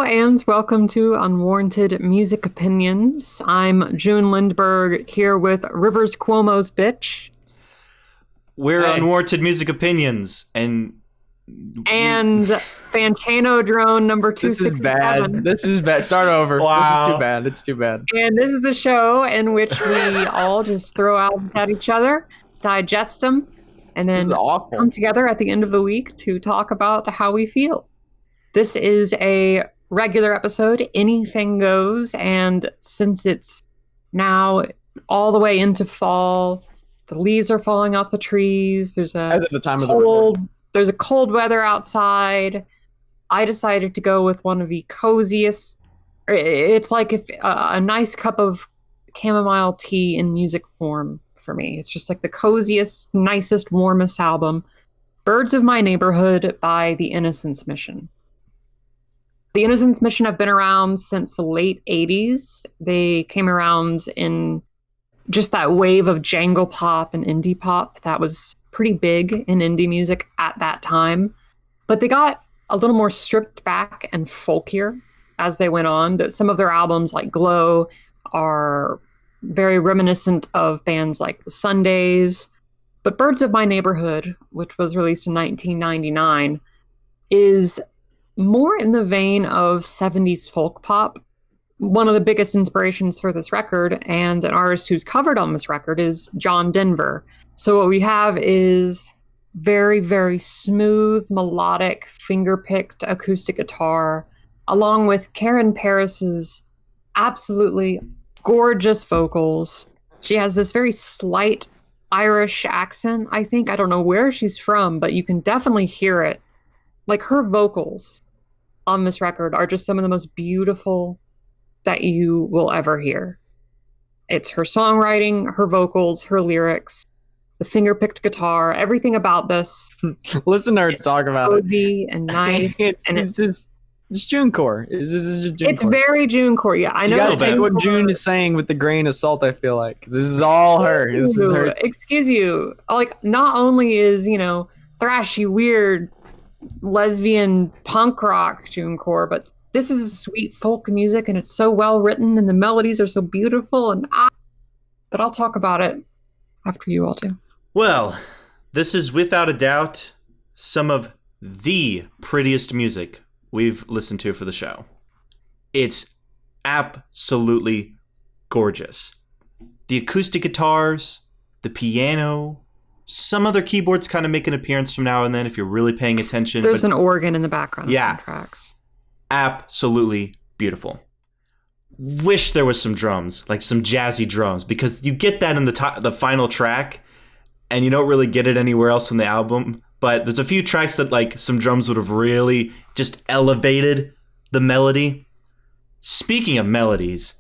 and welcome to Unwarranted Music Opinions. I'm June Lindberg here with Rivers Cuomo's bitch. We're Unwarranted Music Opinions, and 𝓑𝓬𝓼 number 267. This is bad. Start over. Wow. This is too bad. It's too bad. And this is the show in which we all just throw albums at each other, digest them, and then come together at the end of the week to talk about how we feel. This is a regular episode, anything goes, and since it's now all the way into fall, the leaves are falling off the trees. There's a cold weather outside. I decided to go with one of the coziest. It's like if a nice cup of chamomile tea in music form for me. It's just like the coziest, nicest, warmest album. Birds of My Neighborhood by the Innocence Mission. The Innocence Mission have been around since the late 80s. They came around in just that wave of jangle pop and indie pop that was pretty big in indie music at that time. But they got a little more stripped back and folkier as they went on. Some of their albums, like Glow, are very reminiscent of bands like the Sundays. But Birds of My Neighborhood, which was released in 1999, is more in the vein of 70s folk pop. One of the biggest inspirations for this record, and an artist who's covered on this record, is John Denver. So what we have is very, very smooth, melodic, finger-picked acoustic guitar, along with Karen Paris's absolutely gorgeous vocals. She has this very slight Irish accent, I think. I don't know where she's from, but you can definitely hear it. Like, her vocals on this record are just some of the most beautiful that you will ever hear. It's her songwriting, her vocals, her lyrics, the finger-picked guitar, everything about this. Listen to her talk about it. Cozy and nice. It's Junecore. This is just Junecore. It's very Junecore, yeah. I know. You gotta take what June is saying with a grain of salt, I feel like. This is all her. This is her. Excuse you. Like, not only is, thrashy, weird, lesbian punk rock Junecore, but this is sweet folk music, and it's so well written, and the melodies are so beautiful, but I'll talk about it after you all do. Well, this is without a doubt some of the prettiest music we've listened to for the show. It's absolutely gorgeous. The acoustic guitars, the piano, some other keyboards kind of make an appearance from now and then if you're really paying attention. There's an organ in the background. Yeah. Of some tracks. Absolutely beautiful. Wish there was some drums, like some jazzy drums, because you get that in the final track, and you don't really get it anywhere else in the album. But there's a few tracks that like some drums would have really just elevated the melody. Speaking of melodies,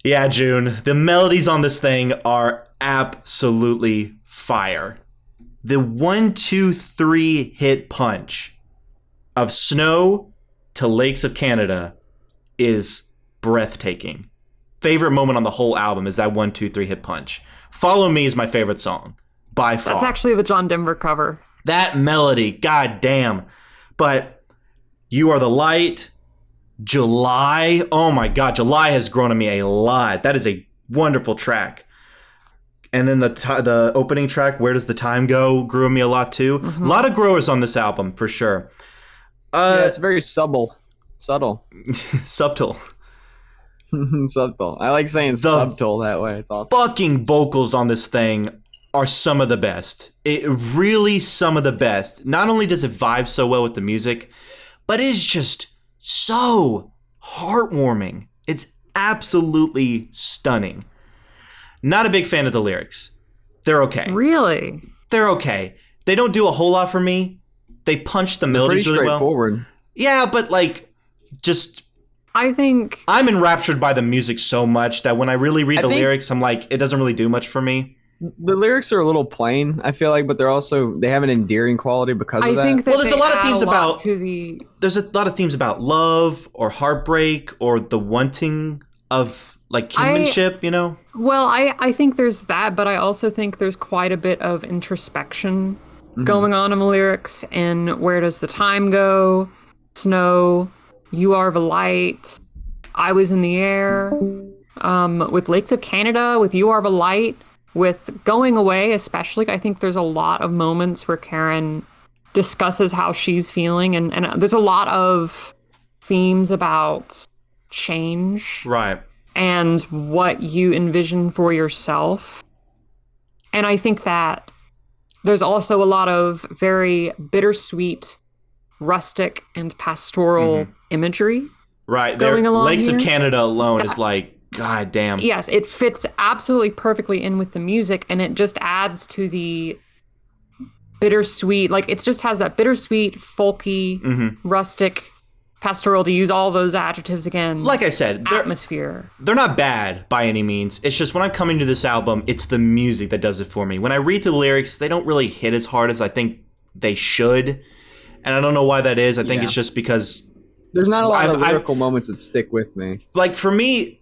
yeah, June, the melodies on this thing are absolutely fire. The 1, 2, 3 hit punch of Snow to Lakes of Canada is breathtaking. Favorite moment on the whole album is that 1, 2, 3 hit punch. Follow Me is my favorite song by far. That's actually the John Denver cover. That melody, goddamn. But You Are the Light, July. Oh my God, July has grown on me a lot. That is a wonderful track. And then the opening track, Where Does the Time Go, grew on me a lot too. Mm-hmm. A lot of growers on this album for sure. Yeah, it's very subtle. Subtle. Subtle. I like saying subtle that way. It's awesome. Fucking vocals on this thing are some of the best. It really some of the best. Not only does it vibe so well with the music, but it is just so heartwarming. It's absolutely stunning. Not a big fan of the lyrics. They're okay. Really? They're okay. They don't do a whole lot for me. They punch the melodies really well. Straightforward. Yeah, but like, just... I think... I'm enraptured by the music so much that when I really read the lyrics, I'm like, it doesn't really do much for me. The lyrics are a little plain, I feel like, but they have an endearing quality because of that. I think that there's a lot of themes about... There's a lot of themes about love or heartbreak or the wanting of... like kinship, Well, I think there's that, but I also think there's quite a bit of introspection going on in the lyrics. And Where Does the Time Go? Snow. You Are the Light, I Was in the Air, with Lakes of Canada, with You Are the Light, with Going Away especially. I think there's a lot of moments where Karen discusses how she's feeling, and there's a lot of themes about change. Right. And what you envision for yourself. And I think that there's also a lot of very bittersweet, rustic, and pastoral imagery. Right. Going along Lakes here. of Canada alone is like, God damn. Yes, it fits absolutely perfectly in with the music, and it just adds to the bittersweet, like it just has that bittersweet, folky, rustic, pastoral, to use all those adjectives again. Like I said, atmosphere. They're not bad by any means. It's just when I'm coming to this album, it's the music that does it for me. When I read through the lyrics, they don't really hit as hard as I think they should. And I don't know why that is. I think it's just because there's not a lot of lyrical moments that stick with me. Like for me,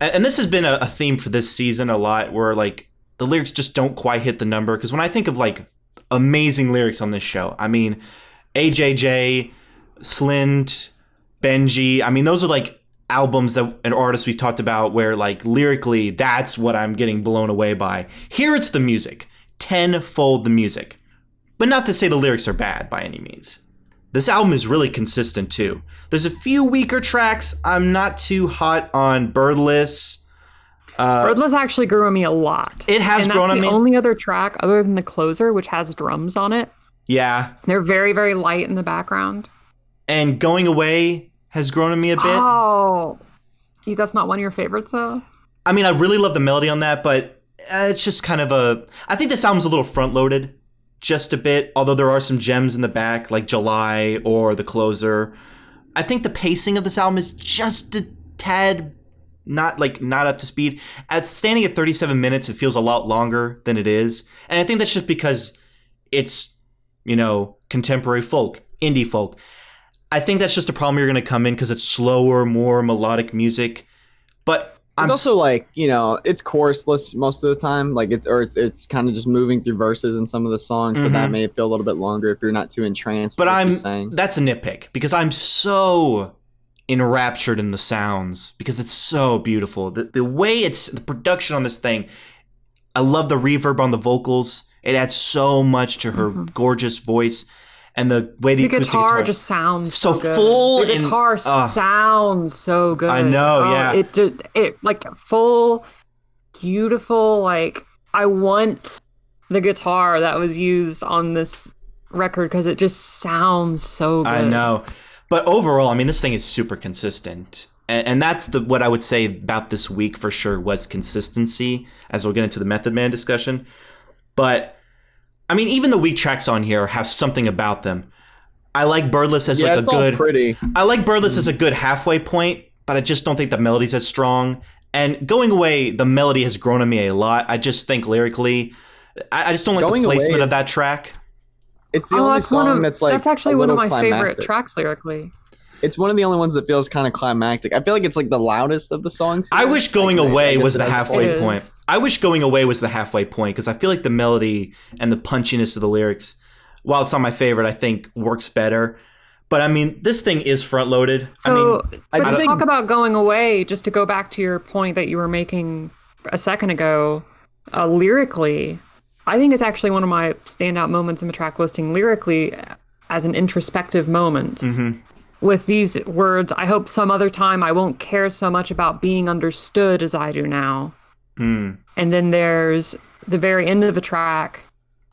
and this has been a theme for this season a lot, where like the lyrics just don't quite hit the number. Because when I think of like amazing lyrics on this show, I mean, AJJ, Slint, Benji, I mean, those are like albums that and artists we've talked about where like lyrically, that's what I'm getting blown away by. Here it's the music, tenfold the music. But not to say the lyrics are bad by any means. This album is really consistent too. There's a few weaker tracks. I'm not too hot on Birdless. Birdless actually grew on me a lot. It has grown on me. And that's the only other track other than the closer, which has drums on it. Yeah. They're very, very light in the background. And Going Away has grown on me a bit. Oh, that's not one of your favorites, though? I mean, I really love the melody on that, but it's just kind of I think this album's a little front-loaded, just a bit, although there are some gems in the back, like July or The Closer. I think the pacing of this album is just a tad not up to speed. Standing at 37 minutes, it feels a lot longer than it is. And I think that's just because it's, contemporary folk, indie folk. I think that's just a problem you're going to come in because it's slower, more melodic music. But it's also like, it's chorusless most of the time. Like it's kind of just moving through verses in some of the songs. So that may feel a little bit longer if you're not too entranced. But that's a nitpick because I'm so enraptured in the sounds because it's so beautiful. The way the production on this thing, I love the reverb on the vocals. It adds so much to her gorgeous voice. And the way the acoustic guitar just sounds so good. Full. The guitar sounds so good. I know, yeah. It like full, beautiful. Like I want the guitar that was used on this record because it just sounds so good. I know, but overall, I mean, this thing is super consistent, and that's what I would say about this week for sure was consistency. As we'll get into the Method Man discussion, but. I mean, even the weak tracks on here have something about them. I like Birdless as like a good. Pretty. I like Birdless as a good halfway point, but I just don't think the melody's as strong. And Going Away, the melody has grown on me a lot. I just think lyrically, I just don't like the placement of that track. It's the only song that's actually one of my climactic. Favorite tracks lyrically. It's one of the only ones that feels kind of climactic. I feel like it's like the loudest of the songs. I wish Going Away was the halfway point. I wish Going Away was the halfway point because I feel like the melody and the punchiness of the lyrics, while it's not my favorite, I think works better. But I mean, this thing is front loaded. So, to talk about Going Away, just to go back to your point that you were making a second ago, lyrically, I think it's actually one of my standout moments in the track listing lyrically as an introspective moment. With these words, I hope some other time I won't care so much about being understood as I do now. And then there's the very end of the track.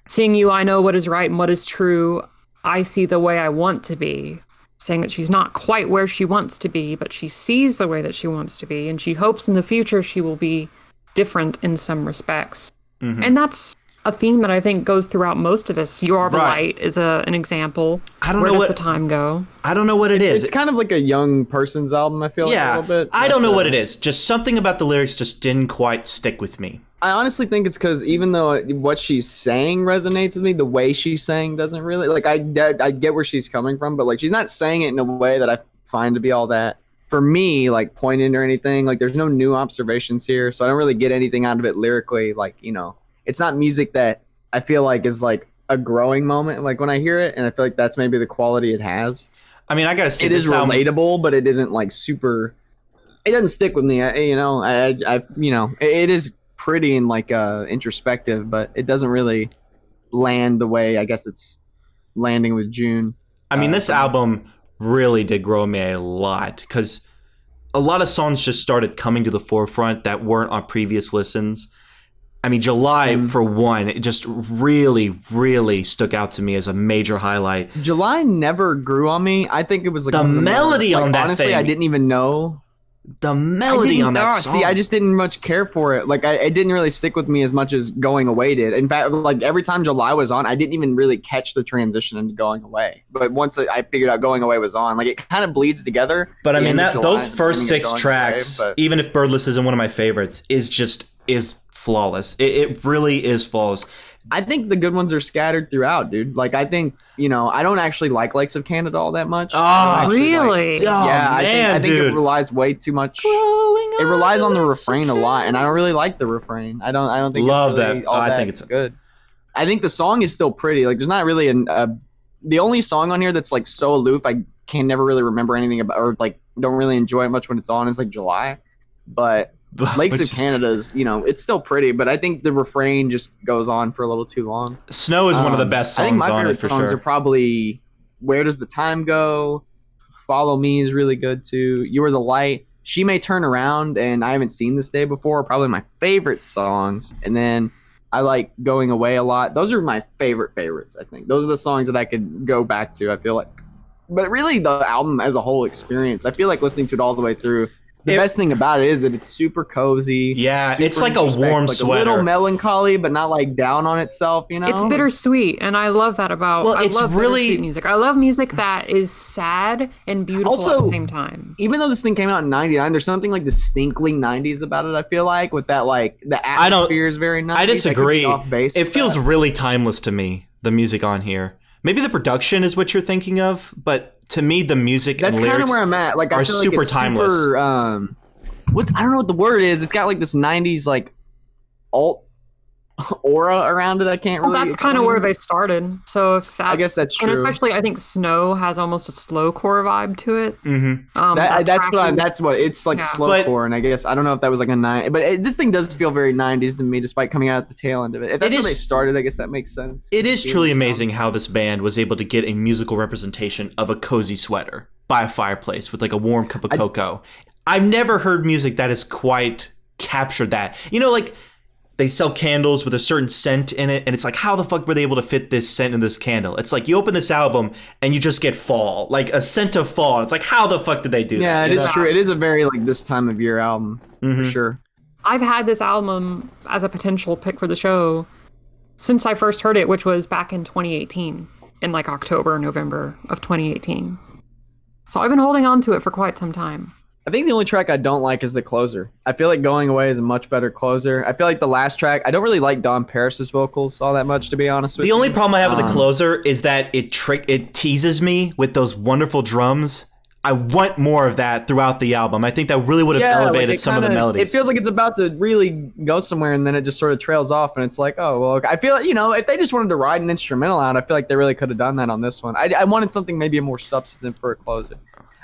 Seeing you, I know what is right and what is true. I see the way I want to be. Saying that she's not quite where she wants to be, but she sees the way that she wants to be. And she hopes in the future she will be different in some respects. And that's a theme that I think goes throughout most of us. You Are the Light is an example. Where does the time go? I don't know what it is. It's kind of like a young person's album, I feel like a little bit. I don't know what it is. Just something about the lyrics just didn't quite stick with me. I honestly think it's because even though what she's saying resonates with me, the way she's saying doesn't really. Like, I get where she's coming from, but like she's not saying it in a way that I find to be all that, for me, like poignant or anything. Like there's no new observations here, so I don't really get anything out of it lyrically. Like, it's not music that I feel like is like a growing moment like when I hear it, and I feel like that's maybe the quality it has. I mean, I gotta say, it is relatable, but it isn't like super. It doesn't stick with me. It is pretty and like introspective, but it doesn't really land the way I guess it's landing with June. I mean, this album really did grow me a lot because a lot of songs just started coming to the forefront that weren't on previous listens. I mean, July, for one, it just really, really stuck out to me as a major highlight. July never grew on me. I think it was like the melody on that honestly, thing. I didn't even know. The melody on that song. See, I just didn't much care for it. Like, it didn't really stick with me as much as Going Away did. In fact, like every time July was on, I didn't even really catch the transition into Going Away. But once I figured out Going Away was on, like it kind of bleeds together. But I mean, those first 6 tracks, even if Birdless isn't one of my favorites, is flawless. It really is flawless. I think the good ones are scattered throughout, dude. Like, I think, I don't actually like Lakes of Canada all that much. Oh, really? I think it relies way too much. It relies on the refrain a lot, and I don't really like the refrain. I don't think love it's really that. I think it's good. I think the song is still pretty. Like, there's not really the only song on here that's like so aloof. I can never really remember anything about, or like don't really enjoy it much when it's on. Is like July, but Lakes of Canada is, it's still pretty, but I think the refrain just goes on for a little too long. Snow is one of the best songs on it, for sure. I think my favorite songs are probably Where Does the Time Go? Follow Me is really good too. You Are the Light. She May Turn Around, and I Haven't Seen This Day Before, are probably my favorite songs. And then I like Going Away a lot. Those are my favorites, I think. Those are the songs that I could go back to, I feel like. But really, the album as a whole experience, I feel like listening to it all the way through, the best thing about it is that it's super cozy. Yeah, it's like a warm sweater. A little melancholy, but not like down on itself, It's bittersweet, and I love that about I love bittersweet music. I love music that is sad and beautiful at the same time. Even though this thing came out in 99, there's something like distinctly 90s about it, I feel like, with that like the atmosphere is very 90s. I disagree. It feels really timeless to me, the music on here. Maybe the production is what you're thinking of, but to me, the music and lyrics kind of where I'm at. Like, I are feel super like it's timeless. Super, I don't know what the word is. It's got like this 90s like alt aura around it. I can't really. That's kind of where they started. So if I guess that's true. And especially, I think Snow has almost a slowcore vibe to it. Mm-hmm. That's what it's like, slowcore. And I guess I don't know if that was like a 9, but this thing does feel very 90s to me, despite coming out at the tail end of it. If that's where they started, I guess that makes sense. It is truly amazing how this band was able to get a musical representation of a cozy sweater by a fireplace with like a warm cup of cocoa. I've never heard music that has quite captured that. Like, they sell candles with a certain scent in it, and it's like, how the fuck were they able to fit this scent in this candle? It's like you open this album and you just get fall, like a scent of fall. It's like, how the fuck did they do that? Yeah, it is true. It is a very like this time of year album, for sure. I've had this album as a potential pick for the show since I first heard it, which was back in 2018, in like October, November of 2018. So I've been holding on to it for quite some time. I think the only track I don't like is the closer. I feel like Going Away is a much better closer. I feel like the last track, I don't really like Don Paris's vocals all that much, to be honest with you. The only problem I have with the closer is that it teases me with those wonderful drums. I want more of that throughout the album. I think that really would have elevated some of the melodies. It feels like it's about to really go somewhere, and then it just sort of trails off, and it's like, oh, well, I feel like, if they just wanted to ride an instrumental out, I feel like they really could have done that on this one. I wanted something maybe more substantive for a closer.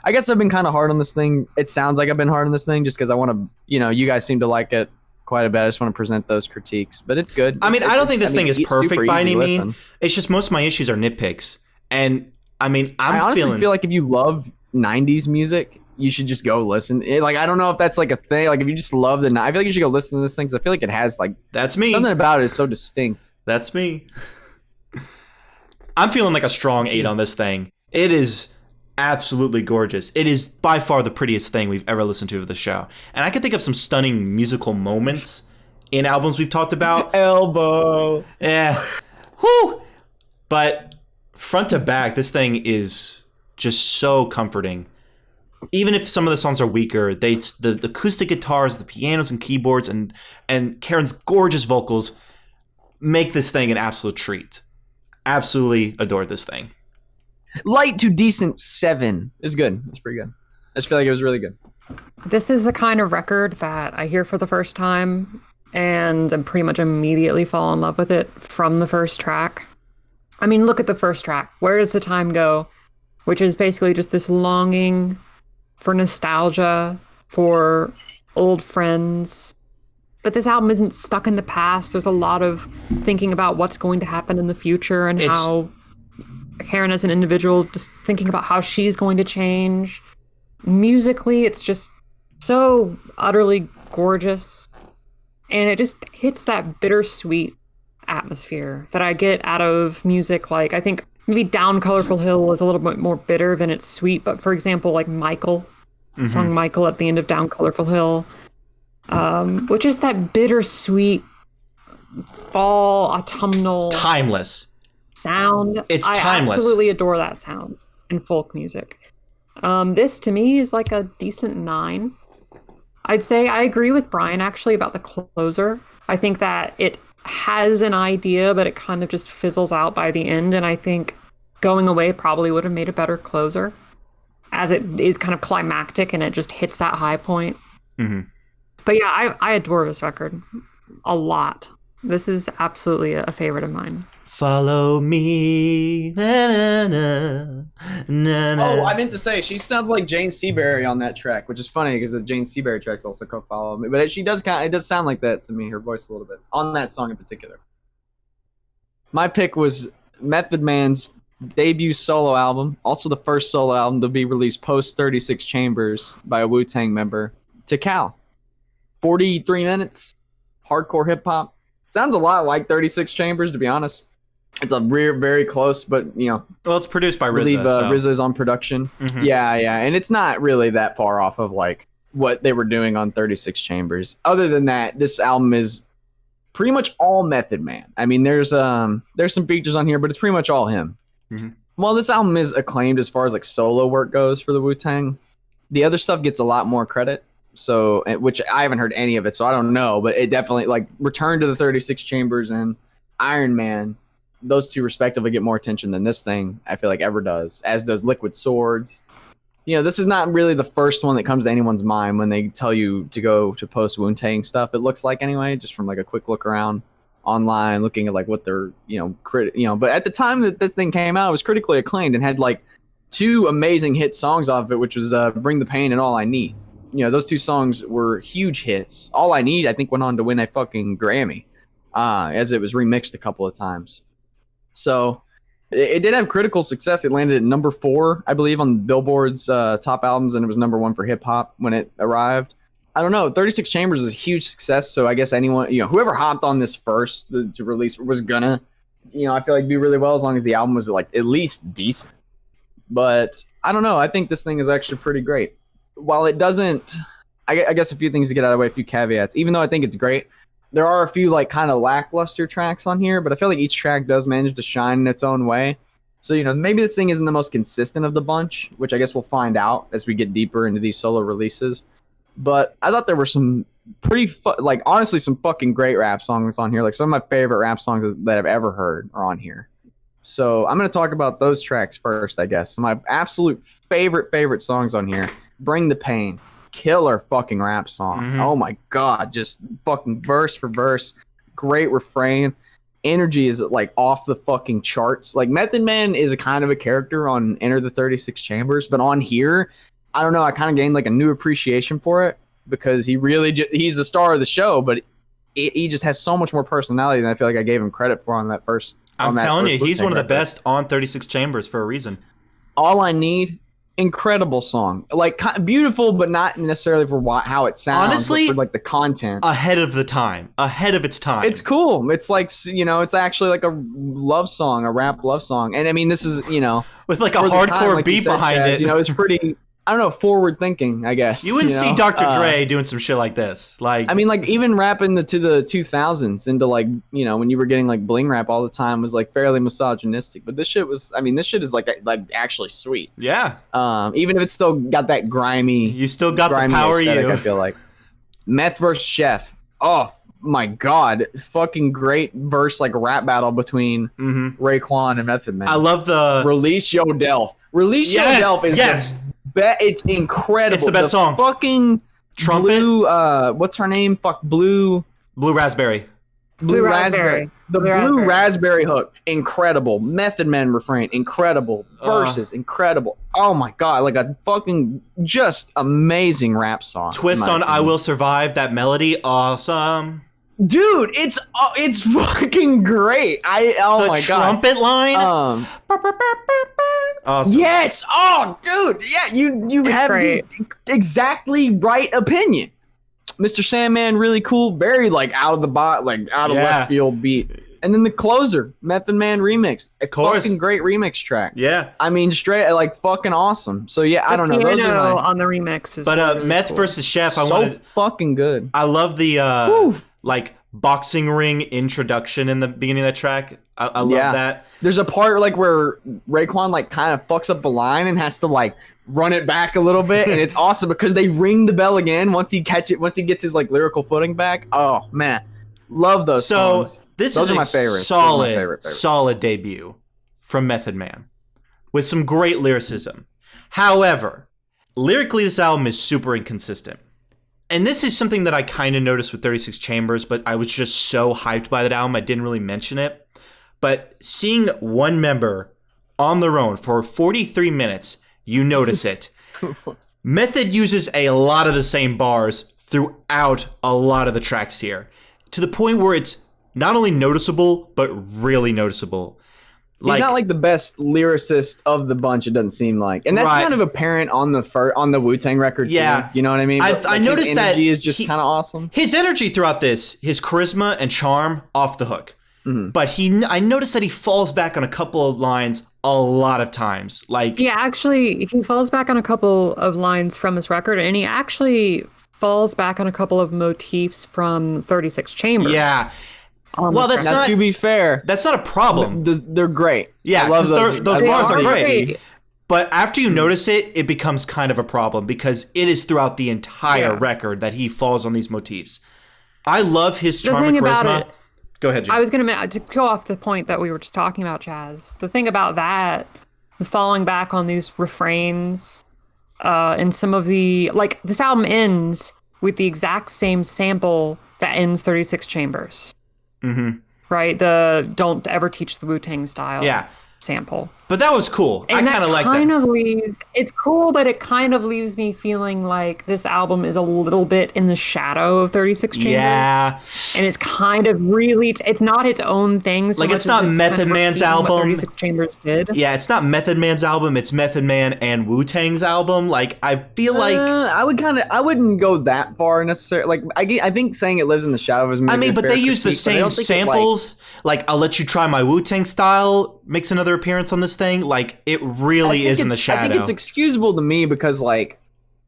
I guess I've been kind of hard on this thing. It sounds like I've been hard on this thing just because I want to, you guys seem to like it quite a bit. I just want to present those critiques, but it's good. I mean, I don't think this thing is perfect by any means. It's just most of my issues are nitpicks. And I mean, I honestly feel like if you love 90s music, you should just go listen. Like, I don't know if that's like a thing. Like, if you just love I feel like you should go listen to this thing, because I feel like it has like, that's me. Something about it is so distinct. That's me. I'm feeling like a strong 8 on this thing. It is absolutely gorgeous. It is by far the prettiest thing we've ever listened to of the show. And I can think of some stunning musical moments in albums we've talked about. Elbow. Yeah. Whoo! But front to back, this thing is just so comforting. Even if some of the songs are weaker, the acoustic guitars, the pianos and keyboards, and Karen's gorgeous vocals make this thing an absolute treat. Absolutely adored this thing. Light to decent 7 is good. It's pretty good. I just feel like it was really good. This is the kind of record that I hear for the first time and I pretty much immediately fall in love with it from the first track. I mean, look at the first track. Where Does the Time Go? which is basically just this longing for nostalgia, for old friends. But this album isn't stuck in the past. There's a lot of thinking about what's going to happen in the future and how Karen as an individual, just thinking about how she's going to change. Musically, it's just so utterly gorgeous. And it just hits that bittersweet atmosphere that I get out of music. Like, I think maybe Down Colorful Hill is a little bit more bitter than it's sweet. But for example, like Michael, the song Michael at the end of Down Colorful Hill, which is that bittersweet fall autumnal timeless sound. It's timeless. I absolutely adore that sound in folk music. This to me is like a decent 9. I'd say I agree with Brian actually about the closer. I think that it has an idea, but it kind of just fizzles out by the end. And I think Going Away probably would have made a better closer, as it is kind of climactic and it just hits that high point. But yeah, I adore this record a lot. This is absolutely a favorite of mine. Follow me. Na, na, na, na, na. Oh, I meant to say, she sounds like Jane Seabury on that track, which is funny because the Jane Seabury track's also called Follow Me. But it does sound like that to me, her voice a little bit, on that song in particular. My pick was Method Man's debut solo album, also the first solo album to be released post 36 Chambers by a Wu-Tang member, Tical. 43 minutes, hardcore hip-hop. Sounds a lot like 36 Chambers, to be honest. It's a very close, but, you know. Well, it's produced by RZA. I believe RZA's on production. Yeah, and it's not really that far off of, like, what they were doing on 36 Chambers. Other than that, this album is pretty much all Method Man. I mean, there's some features on here, but it's pretty much all him. While this album is acclaimed as far as, like, solo work goes for the Wu-Tang, the other stuff gets a lot more credit. So, which I haven't heard any of it, so I don't know, but it definitely, like, Return to the 36 Chambers and Iron Man, those two respectively get more attention than this thing, I feel like, ever does, as does Liquid Swords. You know, this is not really the first one that comes to anyone's mind when they tell you to go to post Wu-Tang stuff, it looks like, anyway, just from, like, a quick look around online, looking at, like, what they're, but at the time that this thing came out, it was critically acclaimed and had, like, 2 amazing hit songs off of it, which was Bring the Pain and All I Need. You know, those 2 songs were huge hits. All I Need, I think, went on to win a fucking Grammy, as it was remixed a couple of times. So it did have critical success. It landed at number 4, I believe, on Billboard's top albums, and it was number 1 for hip hop when it arrived. I don't know. 36 Chambers was a huge success, so I guess anyone, whoever hopped on this first to release was gonna, I feel like do really well as long as the album was, like, at least decent. But I don't know. I think this thing is actually pretty great. While it doesn't, I guess a few things to get out of the way, a few caveats. Even though I think it's great, there are a few, like, kind of lackluster tracks on here, but I feel like each track does manage to shine in its own way. So, maybe this thing isn't the most consistent of the bunch, which I guess we'll find out as we get deeper into these solo releases. But I thought there were some pretty, honestly, some fucking great rap songs on here. Like, some of my favorite rap songs that I've ever heard are on here. So I'm going to talk about those tracks first, I guess. My absolute favorite songs on here. Bring the Pain. Killer fucking rap song. Oh my god, just fucking verse for verse. Great refrain. Energy is, like, off the fucking charts. Like, Method Man is a kind of a character on Enter the 36 Chambers, but on here, I don't know, I kind of gained, like, a new appreciation for it because he really he's the star of the show, but he just has so much more personality than I feel like I gave him credit for on that first. I'm telling you, he's one of the best on 36 Chambers for a reason. All I Need. Incredible song, like, beautiful, but not necessarily for how it sounds. Honestly, but for, like, the content, ahead of its time. It's cool. It's like, it's actually like a love song, a rap love song, and I mean, this is with, like, a hardcore beat behind it. It's pretty. I don't know, forward thinking, I guess. You wouldn't see Dr. Dre doing some shit like this. Like, I mean, like, even rapping to the 2000s into, like, when you were getting, like, bling rap all the time was, like, fairly misogynistic. But this shit is like actually sweet. Yeah. Even if it's still got that grimy. You still got the power aesthetic, you. I feel like. Meth vs. Chef. Oh my god, fucking great verse, like, rap battle between Raekwon and Method Man. I love the Release Yo Delph. Release Yo Delph is it's incredible. It's the best song. Fucking Trumpet. Blue, what's her name? Blue Raspberry. Blue raspberry. The blue raspberry hook, incredible. Method Man refrain, incredible. Verses, incredible. Oh my god, like a fucking just amazing rap song. Twist on "I Will Survive," that melody, awesome. Dude, it's fucking great. Oh my god. The trumpet line. Awesome. Yes. Oh, dude. Yeah, you have the exactly right opinion. Mr. Sandman, really cool. Very like out of the left field beat. And then the closer, Method Man remix. A fucking great remix track. Yeah. I mean, straight like fucking awesome. So yeah, I don't know. Those are on the remix is really Meth cool. versus Chef. Fucking good. I love the like boxing ring introduction in the beginning of that track. I love that. There's a part like where Raekwon like kind of fucks up a line and has to like run it back a little bit, and it's awesome because they ring the bell again once he gets his like lyrical footing back. Oh man, love those songs. Those are my favorites. Solid debut from Method Man with some great lyricism. However, lyrically this album is super inconsistent. And this is something that I kind of noticed with 36 Chambers, but I was just so hyped by that album I didn't really mention it. But seeing one member on their own for 43 minutes, you notice it. Method uses a lot of the same bars throughout a lot of the tracks here, to the point where it's not only noticeable, but really noticeable. He's not like the best lyricist of the bunch, it doesn't seem like. And that's kind of apparent on the Wu-Tang record too. Yeah. You know what I mean? I noticed that his energy is just kind of awesome. His energy throughout this, his charisma and charm, off the hook. Mm-hmm. But I noticed that he falls back on a couple of lines a lot of times. Actually, he falls back on a couple of lines from his record, and he actually falls back on a couple of motifs from 36 Chambers. Yeah. Well, that's not, to be fair, that's not a problem. They're great. Yeah, I love those bars are great. But after you notice it, it becomes kind of a problem because it is throughout the entire record that he falls on these motifs. I love his charm and charisma. Go ahead, Jim. I was going to go off the point that we were just talking about, Chaz. The thing about that, falling back on these refrains, and some of the, like, this album ends with the exact same sample that ends 36 Chambers. Mm-hmm. Right? The "Don't Ever Teach the Wu-Tang Style" sample. But that was cool. And I kind of like that. It's cool, but it kind of leaves me feeling like this album is a little bit in the shadow of 36 Chambers. Yeah. And it's kind of really, it's not its own thing. So like, it's not Method Man's album. 36 Chambers did. Yeah, it's not Method Man's album. It's Method Man and Wu-Tang's album. Like, I feel like... I wouldn't go that far necessarily. Like, I think saying it lives in the shadow is maybe but they use the same samples. Like, I'll Let You Try My Wu-Tang Style makes another appearance on this thing. Like, it really is in the shadow. I think it's excusable to me because, like,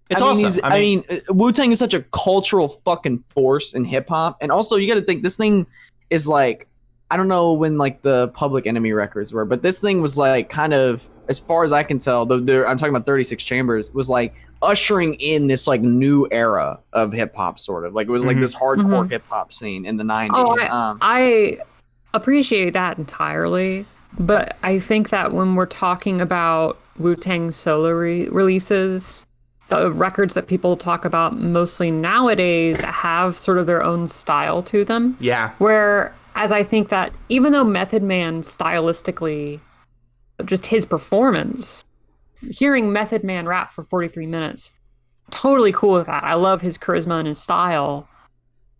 it's awesome. I mean, Wu-Tang is such a cultural fucking force in hip hop, and also you got to think this thing is like, I don't know when like the Public Enemy records were, but this thing was like kind of, as far as I can tell, I'm talking about 36 Chambers, was like ushering in this like new era of hip hop, sort of like it was like this hardcore hip hop scene in the 90s. Oh, I appreciate that entirely. But I think that when we're talking about Wu-Tang solo releases, the records that people talk about mostly nowadays have sort of their own style to them. Yeah. Whereas I think that even though Method Man stylistically, just his performance, hearing Method Man rap for 43 minutes, totally cool with that. I love his charisma and his style.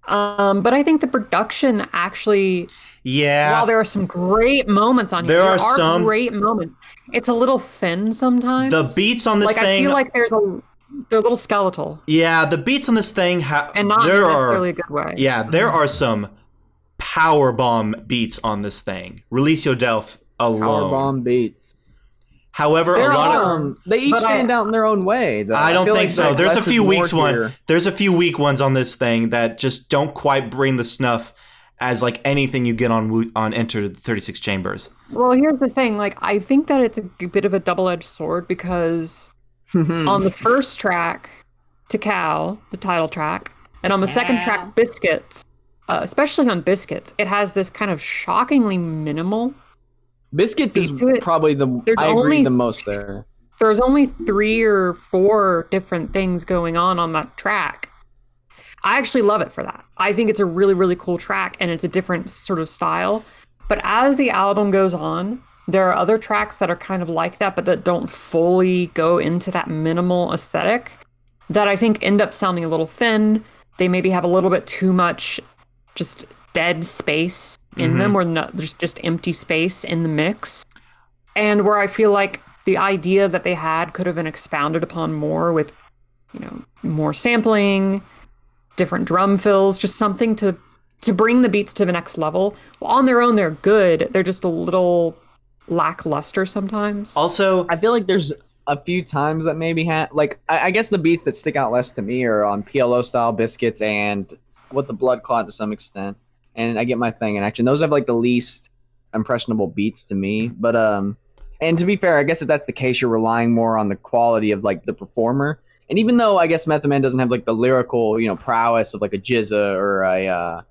But I think the production actually... Yeah. While there are some great moments on here, there are some great moments. It's a little thin sometimes. The beats on this thing, I feel like they're a little skeletal. Yeah, the beats on this thing and not necessarily a good way. Yeah, there are some power bomb beats on this thing. Release Your Delph alone. Power bomb beats. However, a lot of they each stand out in their own way. Though. I don't think so. Like there's a few weak ones on this thing that just don't quite bring the snuff as like anything you get on Enter 36 Chambers. Well, here's the thing. Like, I think that it's a bit of a double-edged sword because on the first track, Tical, the title track, and on the second track, Biscuits, especially on Biscuits, it has this kind of shockingly minimal. Biscuits is probably I agree the most there. There's only 3 or 4 different things going on that track. I actually love it for that. I think it's a really, really cool track, and it's a different sort of style. But as the album goes on, there are other tracks that are kind of like that, but that don't fully go into that minimal aesthetic that I think end up sounding a little thin. They maybe have a little bit too much just dead space in them, or there's just empty space in the mix. And where I feel like the idea that they had could have been expounded upon more with, more sampling, different drum fills, just something to bring the beats to the next level. Well, on their own, they're good. They're just a little lackluster sometimes. Also, I feel like there's a few times that maybe I guess the beats that stick out less to me are on PLO style Biscuits and What the Blood Clot to some extent. And I Get My Thing in Action. Those have like the least impressionable beats to me. But and to be fair, I guess if that's the case, you're relying more on the quality of like the performer. And even though I guess Method Man doesn't have like the lyrical, prowess of like a Jizza or a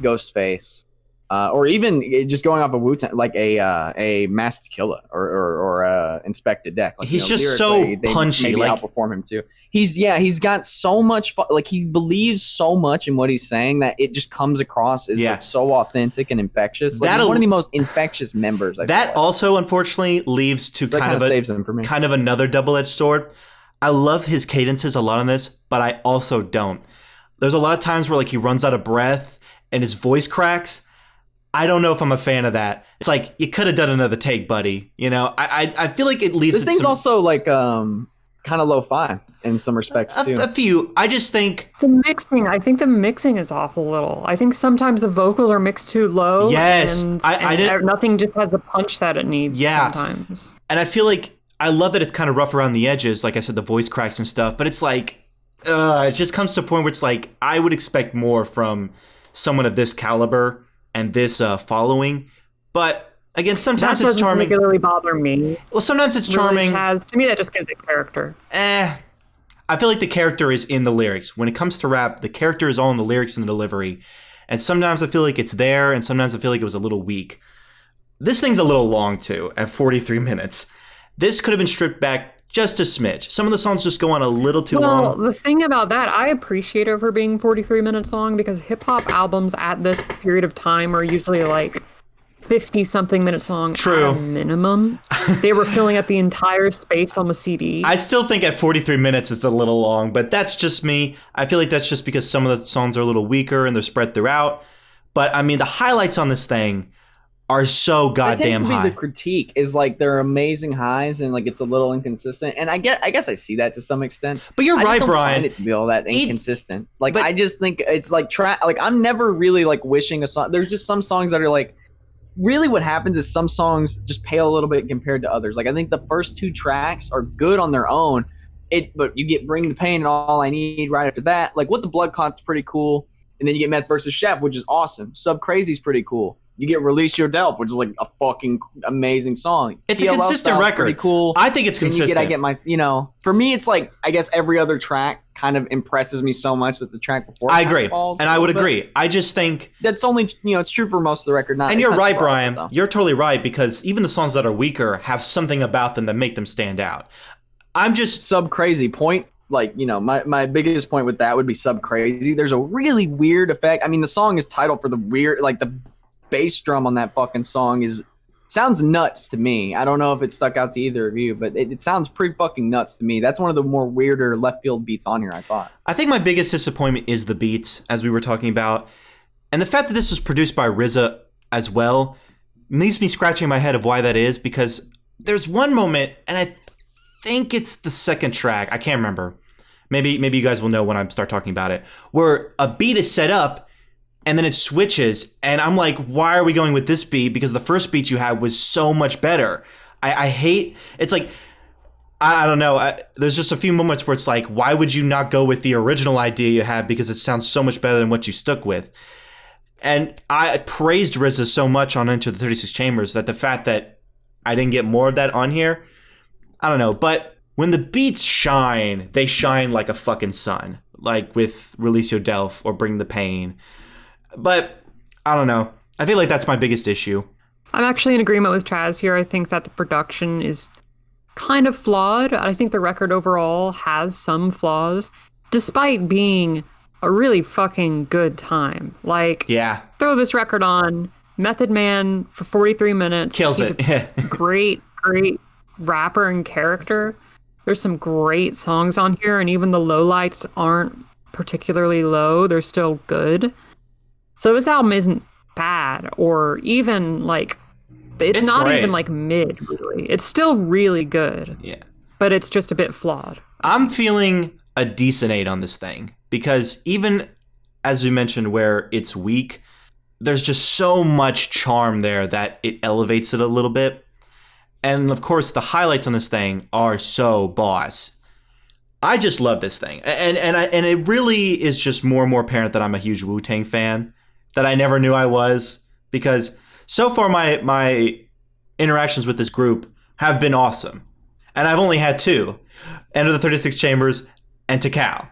Ghostface, or even just going off of Wu-Tang, like a Master Killa or Inspector Deck. Like, he's just so punchy. Maybe outperform him too. He's got so much like he believes so much in what he's saying that it just comes across as like so authentic and infectious. Like, he's one of the most infectious members. That also unfortunately leads to saves him for me. Kind of another double-edged sword. I love his cadences a lot on this, but I also don't. There's a lot of times where like he runs out of breath and his voice cracks. I don't know if I'm a fan of that. It's like, you could have done another take, buddy. I feel like it leaves... This thing's also like kind of lo-fi in some respects too. A few. I just think... I think the mixing is off a little. I think sometimes the vocals are mixed too low. Yes. And nothing just has the punch that it needs sometimes. And I feel like, I love that it's kind of rough around the edges. Like I said, the voice cracks and stuff. But it's like, it just comes to a point where it's like, I would expect more from someone of this caliber and this following. But again, sometimes it's charming. That doesn't particularly bother me. Well, sometimes it's charming. To me, that just gives it character. I feel like the character is in the lyrics. When it comes to rap, the character is all in the lyrics and the delivery. And sometimes I feel like it's there, and sometimes I feel like it was a little weak. This thing's a little long, too, at 43 minutes. This could have been stripped back just a smidge. Some of the songs just go on a little too long. Well, the thing about that, I appreciate it for being 43 minutes long, because hip-hop albums at this period of time are usually like 50-something minutes long. True. At a minimum. They were filling up the entire space on the CD. I still think at 43 minutes it's a little long, but that's just me. I feel like that's just because some of the songs are a little weaker and they're spread throughout. But, I mean, the highlights on this thing are so goddamn high. That tends to be the critique, is like they're amazing highs and like it's a little inconsistent. And I guess I see that to some extent. But you're right, don't Brian. Find it to be all that inconsistent. I just think it's like like I'm never really like wishing a song. There's just some songs that are like, really what happens is some songs just pale a little bit compared to others. Like I think the first two tracks are good on their own. But you get Bring the Pain and All I Need right after that. Like What the Blood Clot's pretty cool. And then you get Meth vs. Chef, which is awesome. Sub Crazy's pretty cool. You get Release Your Delf, which is like a fucking amazing song. It's a consistent record. Pretty cool. I think it's consistent. I get my, for me, it's like, I guess every other track kind of impresses me so much that the track before I agree. And I would agree. I just think that's only, it's true for most of the record. And you're right, Brian. You're totally right, because even the songs that are weaker have something about them that make them stand out. I'm just Sub Crazy point. Like, my biggest point with that would be Sub Crazy. There's a really weird effect. I mean, the song is titled for the weird, like the bass drum on that fucking song sounds nuts to me. I don't know if it stuck out to either of you, but it sounds pretty fucking nuts to me. That's one of the more weirder left field beats on here, I thought. I think my biggest disappointment is the beats, as we were talking about. And the fact that this was produced by RZA as well leaves me scratching my head of why that is, because there's one moment, and I think it's the second track, I can't remember. Maybe you guys will know when I start talking about it, where a beat is set up and then it switches, and I'm like, why are we going with this beat? Because the first beat you had was so much better. I hate, it's like, I don't know, there's just a few moments where it's like, why would you not go with the original idea you had, because it sounds so much better than what you stuck with? And I praised RZA so much on Into the 36 Chambers that the fact that I didn't get more of that on here, I don't know. But when the beats shine, they shine like a fucking sun, like with Release Your Delf or Bring the Pain. But I don't know. I feel like that's my biggest issue. I'm actually in agreement with Chaz here. I think that the production is kind of flawed. I think the record overall has some flaws, despite being a really fucking good time. Like, yeah, throw this record on, Method Man for 43 minutes. Kills He's it. a great rapper and character. There's some great songs on here, and even the lowlights aren't particularly low. They're still good. So this album isn't bad, or even like, it's not great. even like mid, really. It's still really good. Yeah. But it's just a bit flawed. I'm feeling a decent 8 on this thing, because even as we mentioned where it's weak, there's just so much charm there that it elevates it a little bit. And of course, the highlights on this thing are so boss. I just love this thing. And it really is just more and more apparent that I'm a huge Wu-Tang fan that I never knew I was, because so far my interactions with this group have been awesome. And I've only had 2, Enter the 36 Chambers and Tical.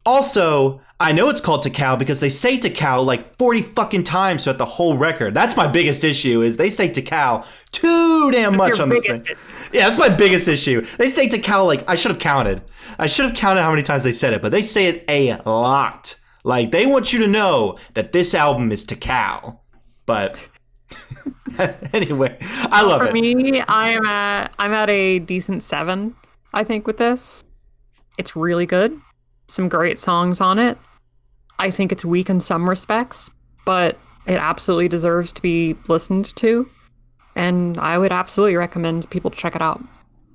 Also, I know it's called Tical because they say Tical like 40 fucking times throughout the whole record. That's my biggest issue, is they say Tical too damn much on this thing. Yeah, that's my biggest issue. They say Tical like, I should have counted. How many times they said it, but they say it a lot. Like, they want you to know that this album is Tical. But anyway, I love it. For me, I'm at a decent 7, I think, with this. It's really good. Some great songs on it. I think it's weak in some respects, but it absolutely deserves to be listened to. And I would absolutely recommend people check it out.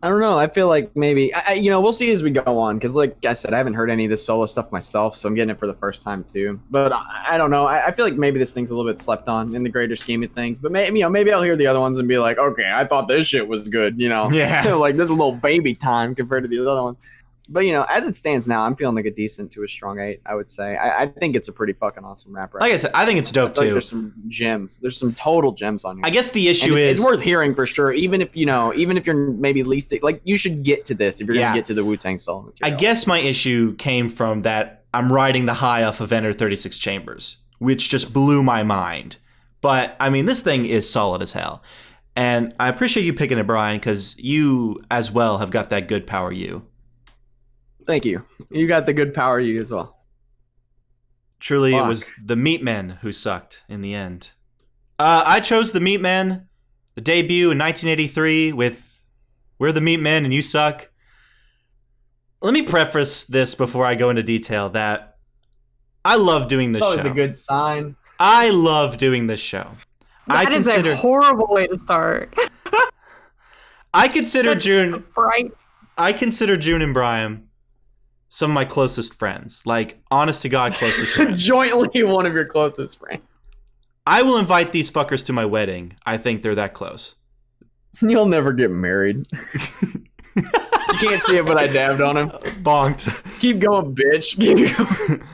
I don't know. I feel like maybe, we'll see as we go on. Because like I said, I haven't heard any of this solo stuff myself, so I'm getting it for the first time too. But I don't know. I feel like maybe this thing's a little bit slept on in the greater scheme of things. But maybe I'll hear the other ones and be like, okay, I thought this shit was good. Yeah. Like this is a little baby time compared to the other ones. But, as it stands now, I'm feeling like a decent to a strong 8, I would say. I think it's a pretty fucking awesome rap record. Like I said, I think it's dope, too. Like there's some gems. There's some total gems on here. I guess the issue is... It's worth hearing for sure, even if you're maybe least... Like, you should get to this if you're going to get to the Wu-Tang solo material. I guess my issue came from that I'm riding the high off of Enter 36 Chambers, which just blew my mind. But, I mean, this thing is solid as hell. And I appreciate you picking it, Brian, because you, as well, have got that good power you. Thank you. You got the good power you as well. Truly, It was the Meatmen who sucked in the end. I chose the Meatmen, the debut in 1983 with We're the Meatmen and You Suck. Let me preface this before I go into detail that I love doing this show. That was a good sign. I love doing this show. That is a horrible way to start. I consider June... Right. I consider June and Brian some of my closest friends, like honest to God closest friends. Jointly one of your closest friends. I will invite these fuckers to my wedding. I think they're that close. You'll never get married. You can't see it, but I dabbed on him. Bonked. Keep going, bitch. Keep going.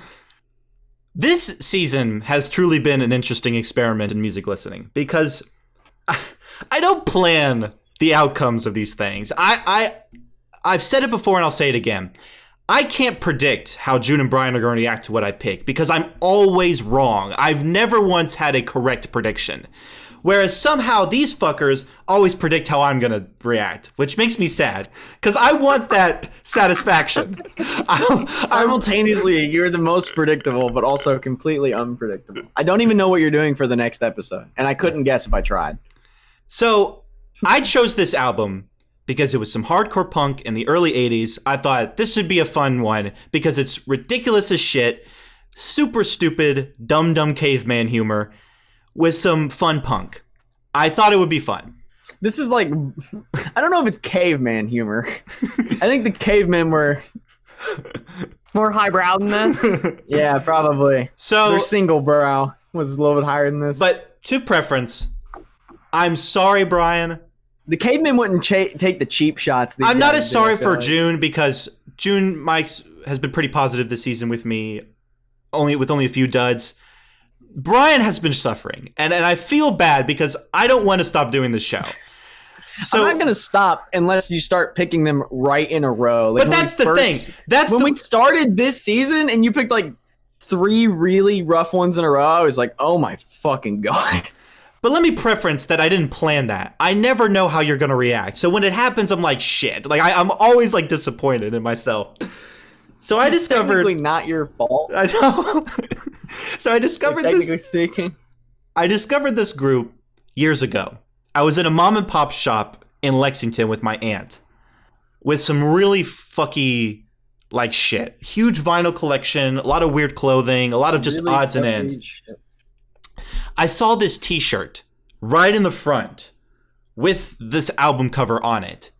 This season has truly been an interesting experiment in music listening, because I don't plan the outcomes of these things. I've said it before and I'll say it again. I can't predict how June and Brian are going to react to what I pick, because I'm always wrong. I've never once had a correct prediction. Whereas somehow these fuckers always predict how I'm going to react, which makes me sad, because I want that satisfaction. Simultaneously, you're the most predictable, but also completely unpredictable. I don't even know what you're doing for the next episode, and I couldn't guess if I tried. So I chose this album because it was some hardcore punk in the early 80s. I thought this would be a fun one because it's ridiculous as shit, super stupid, dumb caveman humor with some fun punk. I thought it would be fun. This is like, I don't know if it's caveman humor. I think the cavemen were more highbrow than this. Yeah, probably. So their single brow was a little bit higher than this. But to preference, I'm sorry, Brian. The cavemen wouldn't take the cheap shots. I'm not as sorry for June, because June Mike's has been pretty positive this season with me, with only a few duds. Brian has been suffering, and I feel bad because I don't want to stop doing this show. So, I'm not going to stop unless you start picking them right in a row. Like, but that's the thing. When we started this season and you picked like 3 really rough ones in a row, I was like, oh my fucking God. But let me preference that I didn't plan that. I never know how you're going to react. So when it happens, I'm like, shit. Like, I'm always like disappointed in myself. So I discovered... Technically not your fault. I know. So I discovered technically speaking. I discovered this group years ago. I was in a mom and pop shop in Lexington with my aunt with some really fucky like shit. Huge vinyl collection, a lot of weird clothing, a lot of just really odds and ends. Shit. I saw this t-shirt right in the front with this album cover on it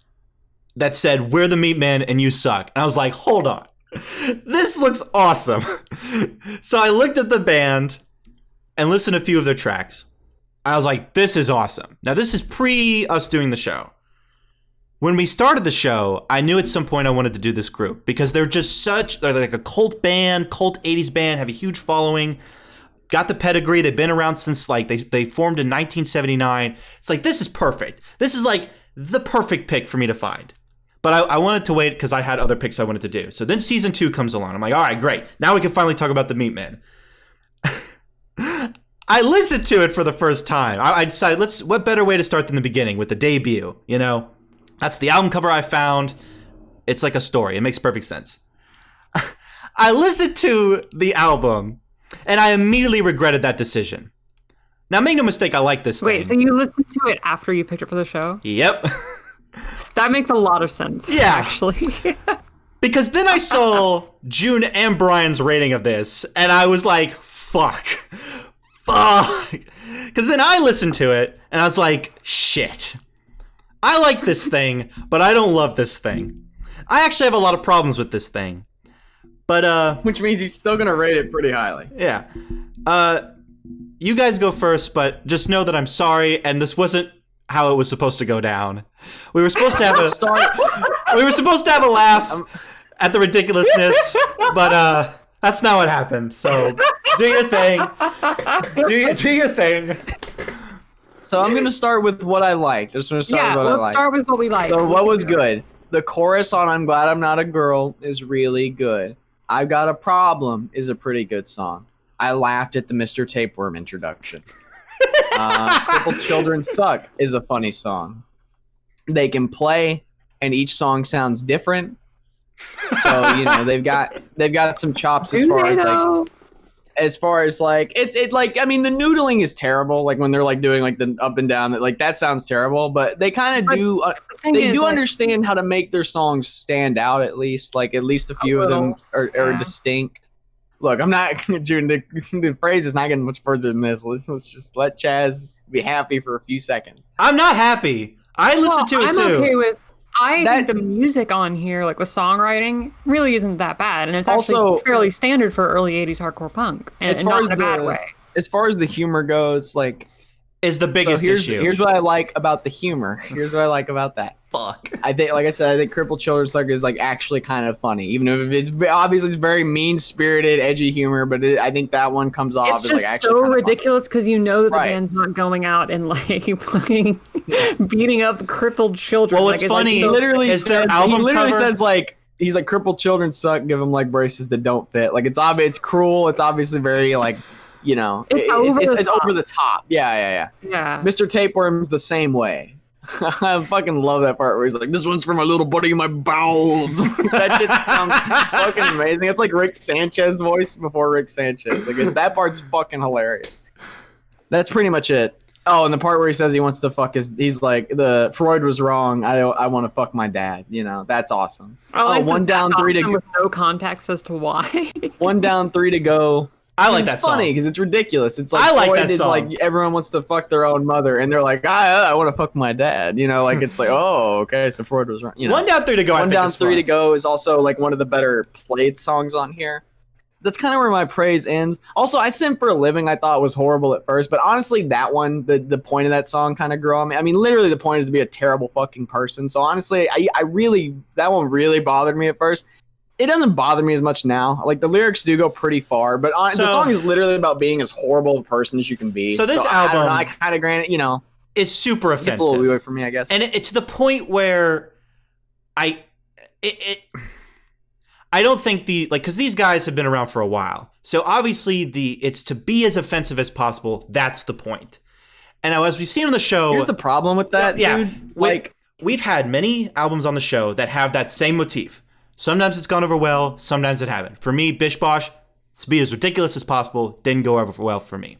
that said, "We're the Meatmen and you suck." And I was like, hold on. This looks awesome. So I looked at the band and listened to a few of their tracks. I was like, this is awesome. Now, this is pre us doing the show. When we started the show, I knew at some point I wanted to do this group because they're like a cult band, cult 80s band, have a huge following, got the pedigree. They've been around since like they formed in 1979. It's like, this is perfect. This is like the perfect pick for me to find. But I wanted to wait because I had other picks I wanted to do. So then season 2 comes along. I'm like, all right, great. Now we can finally talk about the Meatmen. I listened to it for the first time. I decided, what better way to start than the beginning with the debut, you know? That's the album cover I found. It's like a story. It makes perfect sense. I listened to the album, and I immediately regretted that decision. Now, make no mistake, I like this thing. Wait, so you listened to it after you picked it for the show? Yep. That makes a lot of sense, actually. Because then I saw June and Brian's rating of this, and I was like, fuck. Because then I listened to it, and I was like, shit. I like this thing, but I don't love this thing. I actually have a lot of problems with this thing. But, which means he's still gonna rate it pretty highly. Yeah. You guys go first, but just know that I'm sorry, and this wasn't how it was supposed to go down. We were supposed to have we were supposed to have a laugh at the ridiculousness, but that's not what happened. So do your thing. Do your thing. So I'm gonna start with what I liked. Just gonna start with what I liked. Let's start with what we liked. So what was good? The chorus on "I'm Glad I'm Not a Girl" is really good. "I've Got a Problem" is a pretty good song. I laughed at the Mr. Tapeworm introduction. "Crippled Children Suck" is a funny song. They can play, and each song sounds different. So you know they've got some chops as far as like it's like, I mean, the noodling is terrible. Like when they're like doing like the up and down, like that sounds terrible. But they kind of do. They do understand how to make their songs stand out. At least a few of them are distinct. Look, I'm not June. The phrase is not getting much further than this. Let's just let Chaz be happy for a few seconds. I'm not happy. I listened to it too. I'm okay with. I think the music on here, like with songwriting, really isn't that bad, and it's actually also fairly standard for early '80s hardcore punk, and not in a bad way. As far as the humor goes, like, is the biggest issue. Here's what I like about the humor. Here's what I like about that. Fuck. I think, like I said, I think "Crippled Children Suck" is like actually kind of funny, even if it's obviously it's very mean-spirited, edgy humor. But I think that one comes off as like actually so ridiculous because you know that the band's not going out and like playing, beating up crippled children. Well, what's funny? He literally says like, he's like, "Crippled children suck. Give them like braces that don't fit." Like it's obvious, it's cruel. It's obviously very like, you know, it's over the top. Yeah. Mr. Tapeworm's the same way. I fucking love that part where he's like, "This one's for my little buddy in my bowels." That shit sounds fucking amazing. It's like Rick Sanchez voice before Rick Sanchez. Like that part's fucking hilarious. That's pretty much it. Oh, and the part where he says he wants to fuck he's like, "The Freud was wrong. I want to fuck my dad." You know, that's awesome. One down, 3 to go. With no context as to why. 1 down, 3 to go. I like that song. It's funny because it's ridiculous. It's like I like Freud that is song. like everyone wants to fuck their own mother, and they're like, I want to fuck my dad. You know, like it's like, oh, okay, so Freud was wrong. You know, 1 down, 3 to go. 1 down, 3 to go is also like one of the better played songs on here. That's kind of where my praise ends. Also, "I Sin for a Living" I thought was horrible at first, but honestly, that one, the point of that song kind of grew on me. I mean, literally, the point is to be a terrible fucking person. So honestly, I really, that one really bothered me at first. It doesn't bother me as much now. Like the lyrics do go pretty far, but the song is literally about being as horrible a person as you can be. So this album, I kind of grant it, you know, is super offensive. It's a little weird for me, I guess. And it's to the point where I don't think because these guys have been around for a while. So obviously it's to be as offensive as possible. That's the point. And now, as we've seen on the show, here's the problem with that, dude. We've had many albums on the show that have that same motif. Sometimes it's gone over well, sometimes it haven't. For me, Bish Bosh, to be as ridiculous as possible, didn't go over well for me.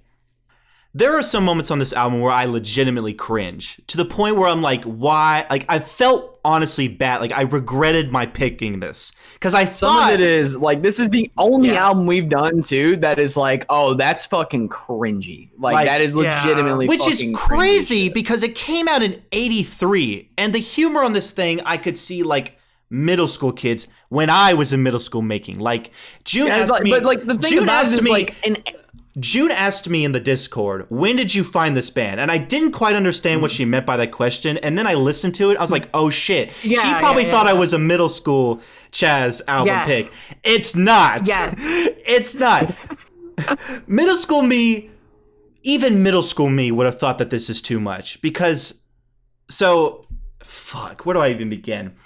There are some moments on this album where I legitimately cringe, to the point where I'm like, why? Like, I felt honestly bad. Like, I regretted my picking this. Because some of it is, like, this is the only album we've done, too, that is like, oh, that's fucking cringy. Like that is legitimately which fucking is crazy, cringy because it came out in 83, and the humor on this thing, I could see, like, middle school kids when I was in middle school making. Like, June asked me... But, like, the thing about it is, like... June asked me in the Discord, when did you find this band? And I didn't quite understand what she meant by that question. And then I listened to it. I was like, oh, shit. She probably thought I was a middle school Chaz album pick. It's not. Yes. It's not. Middle school me, even middle school me would have thought that this is too much. Because, where do I even begin?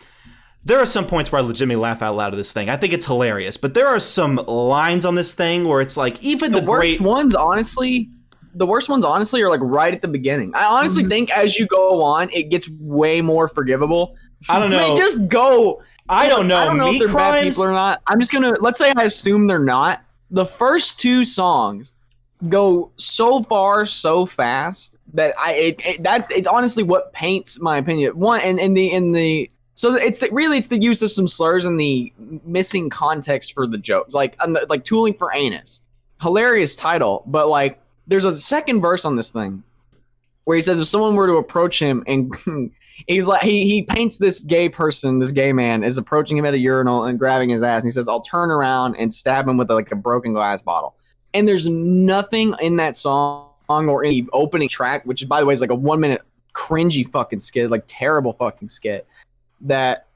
There are some points where I legitimately laugh out loud at this thing. I think it's hilarious. But there are some lines on this thing where it's like, even the worst ones, honestly, are like right at the beginning. I honestly think as you go on, it gets way more forgivable. I don't know. They just go. I don't know. I don't know if they're bad people or not. I'm just gonna, let's say I assume they're not. The first two songs go so far, so fast that it's honestly what paints my opinion. One so it's the use of some slurs and the missing context for the jokes, like tooling for anus. Hilarious title, but like there's a second verse on this thing where he says if someone were to approach him and he's like he paints this gay man is approaching him at a urinal and grabbing his ass, and he says I'll turn around and stab him with like a broken glass bottle. And there's nothing in that song or in the opening track, which by the way is like a 1 minute cringy fucking skit, like terrible fucking skit, that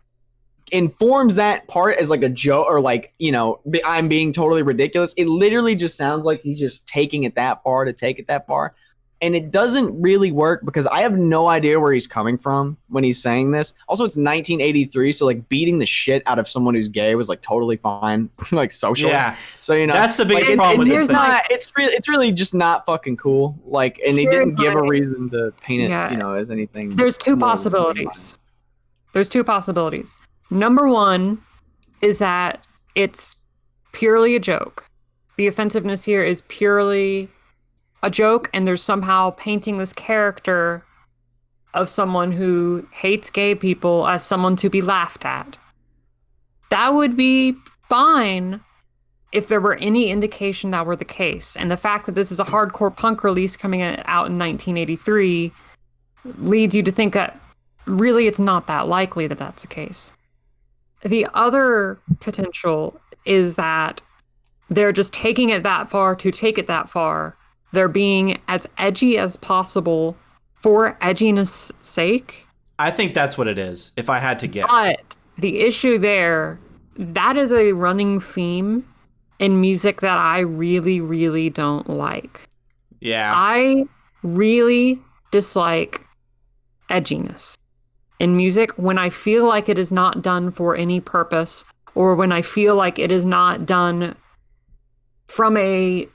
informs that part as like a joke or like, you know, I'm being totally ridiculous. It literally just sounds like he's just taking it that far to take it that far. And it doesn't really work because I have no idea where he's coming from when he's saying this. Also, it's 1983, so like beating the shit out of someone who's gay was like totally fine, like socially. Yeah. So, you know, that's the biggest problem with this thing. It's really just not fucking cool. Like, and he didn't give a reason to paint it, you know, as anything. There's two possibilities. Number one is that it's purely a joke. The offensiveness here is purely a joke, and there's somehow painting this character of someone who hates gay people as someone to be laughed at. That would be fine if there were any indication that were the case. And the fact that this is a hardcore punk release coming out in 1983 leads you to think that really it's not that likely that that's the case. The other potential is that they're just taking it that far to take it that far. They're being as edgy as possible for edginess' sake. I think that's what it is, if I had to guess. But the issue there, that is a running theme in music that I really, really don't like. Yeah. I really dislike edginess in music when I feel like it is not done for any purpose, or when I feel like it is not done from a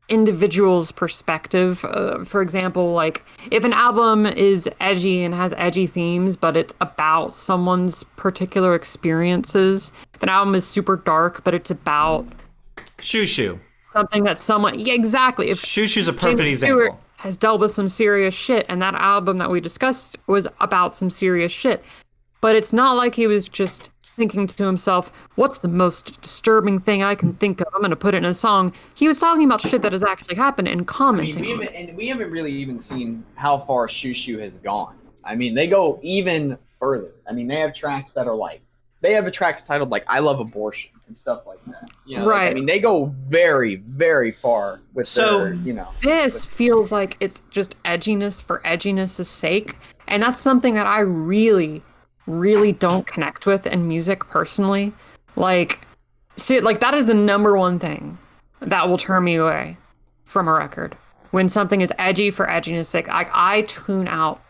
individual's perspective. For example, like if an album is edgy and has edgy themes, but it's about someone's particular experiences, if an album is super dark, but it's about Shoo something that someone, yeah, exactly. If Shoo's a perfect James example. Stewart has dealt with some serious shit, and that album that we discussed was about some serious shit, but it's not like he was just thinking to himself, what's the most disturbing thing I can think of? I'm going to put it in a song. He was talking about shit that has actually happened and commenting. We haven't really even seen how far Shoo has gone. I mean, they go even further. I mean, they have tracks that are like, they have tracks titled like "I Love Abortion" and stuff like that. You know, right? Like, I mean, they go very, very far with their, you know. This feels like it's just edginess for edginess' sake, and that's something that I really don't connect with in music personally. Like, see, like that is the number one thing that will turn me away from a record. When something is edgy for edginess' sake, I tune out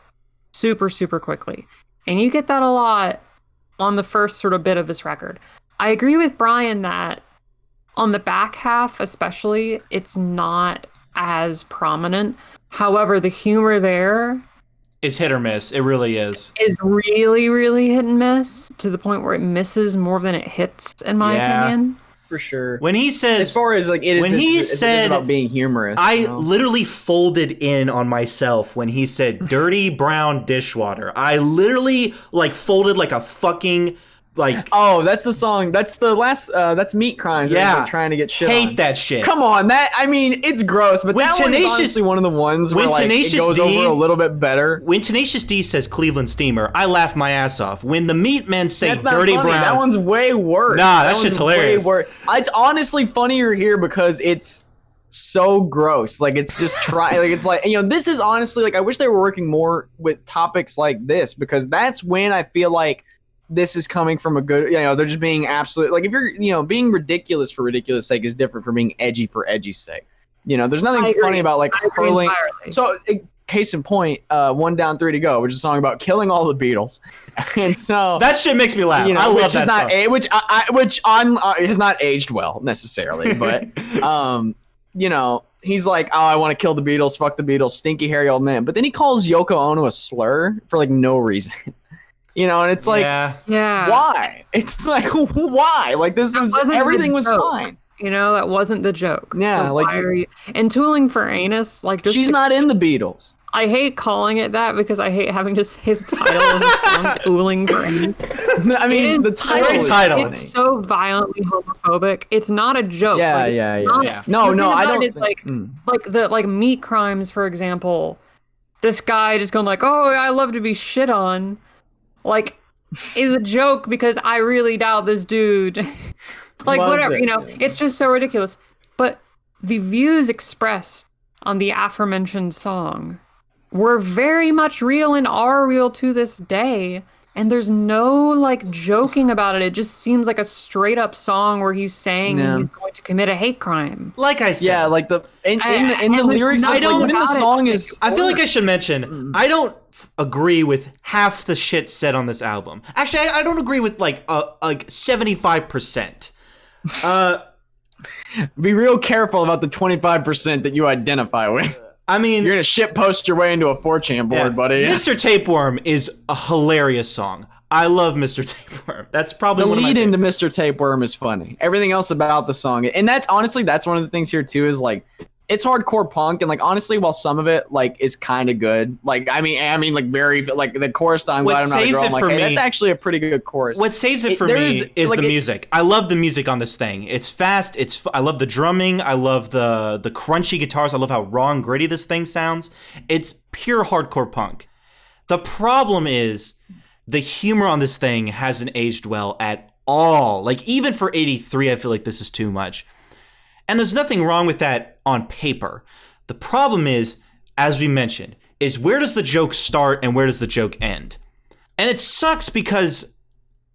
super, super quickly. And you get that a lot on the first sort of bit of this record. I agree with Brian that on the back half, especially, it's not as prominent. However, the humor there is hit or miss. It really is. Is really, really hit and miss to the point where it misses more than it hits, in my opinion. For sure. When he says, as far as like it is, it's about being humorous. I literally folded in on myself when he said dirty brown dishwater. I literally like folded like a fucking like. Oh, that's the song. That's the last. That's Meat Crimes. Yeah, like trying to get shit. Hate on. that shit. Come on, I mean, it's gross, but that one is honestly one of the ones where like it goes over a little bit better. When Tenacious D says Cleveland Steamer, I laugh my ass off. When the Meatmen say that's not dirty funny. brown, that one's way worse. Nah, that shit's hilarious. It's honestly funnier here because it's so gross. Like it's just like it's like, you know, this is honestly like I wish they were working more with topics like this, because that's when I feel like this is coming from a good, you know, they're just being absolute, like if you're, you know, being ridiculous for ridiculous sake is different from being edgy for edgy's sake. You know, there's nothing funny about like hurling. So case in point, 1 Down 3 to Go, which is a song about killing all the Beatles. And so that shit makes me laugh. You know, I love which that song. Which has not aged well necessarily, but you know, he's like, oh, I want to kill the Beatles, fuck the Beatles, stinky hairy old man. But then he calls Yoko Ono a slur for like no reason. You know, and it's like, why? It's like, why? Like this is everything was fine. You know, that wasn't the joke. Yeah, so like why are you... and tooling for anus, like just she's not in the Beatles. I hate calling it that because I hate having to say the title of the song, "Tooling for Anus." I mean, the title. It's so violently homophobic. It's not a joke. Yeah. No, I don't. It's like like Meat Crimes, for example. This guy just going like, "Oh, I love to be shit on," like, is a joke because I really doubt this dude. Like whatever, you know, it's just so ridiculous. But the views expressed on the aforementioned song were very much real and are real to this day. And there's no like joking about it. It just seems like a straight up song where he's saying he's going to commit a hate crime. Like I said, like the in the lyrics, I don't. When the song is, I feel like I should mention, I don't agree with half the shit said on this album. Actually, I don't agree with like 75%. Be real careful about the 25% that you identify with. I mean, you're gonna shit post your way into a 4chan board, buddy. Mr. Tapeworm is a hilarious song. I love Mr. Tapeworm. That's probably one of my lead into Mr. Tapeworm is funny. Everything else about the song, and that's honestly that's one of the things here too, is like it's hardcore punk, and like honestly, while some of it like is kind of good, like I mean like very like the chorus. I'm glad I'm not a girl. I'm like, hey, that's actually a pretty good chorus. What saves it for me is like the music. I love the music on this thing. It's fast. I love the drumming. I love the crunchy guitars. I love how raw and gritty this thing sounds. It's pure hardcore punk. The problem is the humor on this thing hasn't aged well at all. Like even for '83, I feel like this is too much. And there's nothing wrong with that on paper. The problem is, as we mentioned, is where does the joke start and where does the joke end? And it sucks because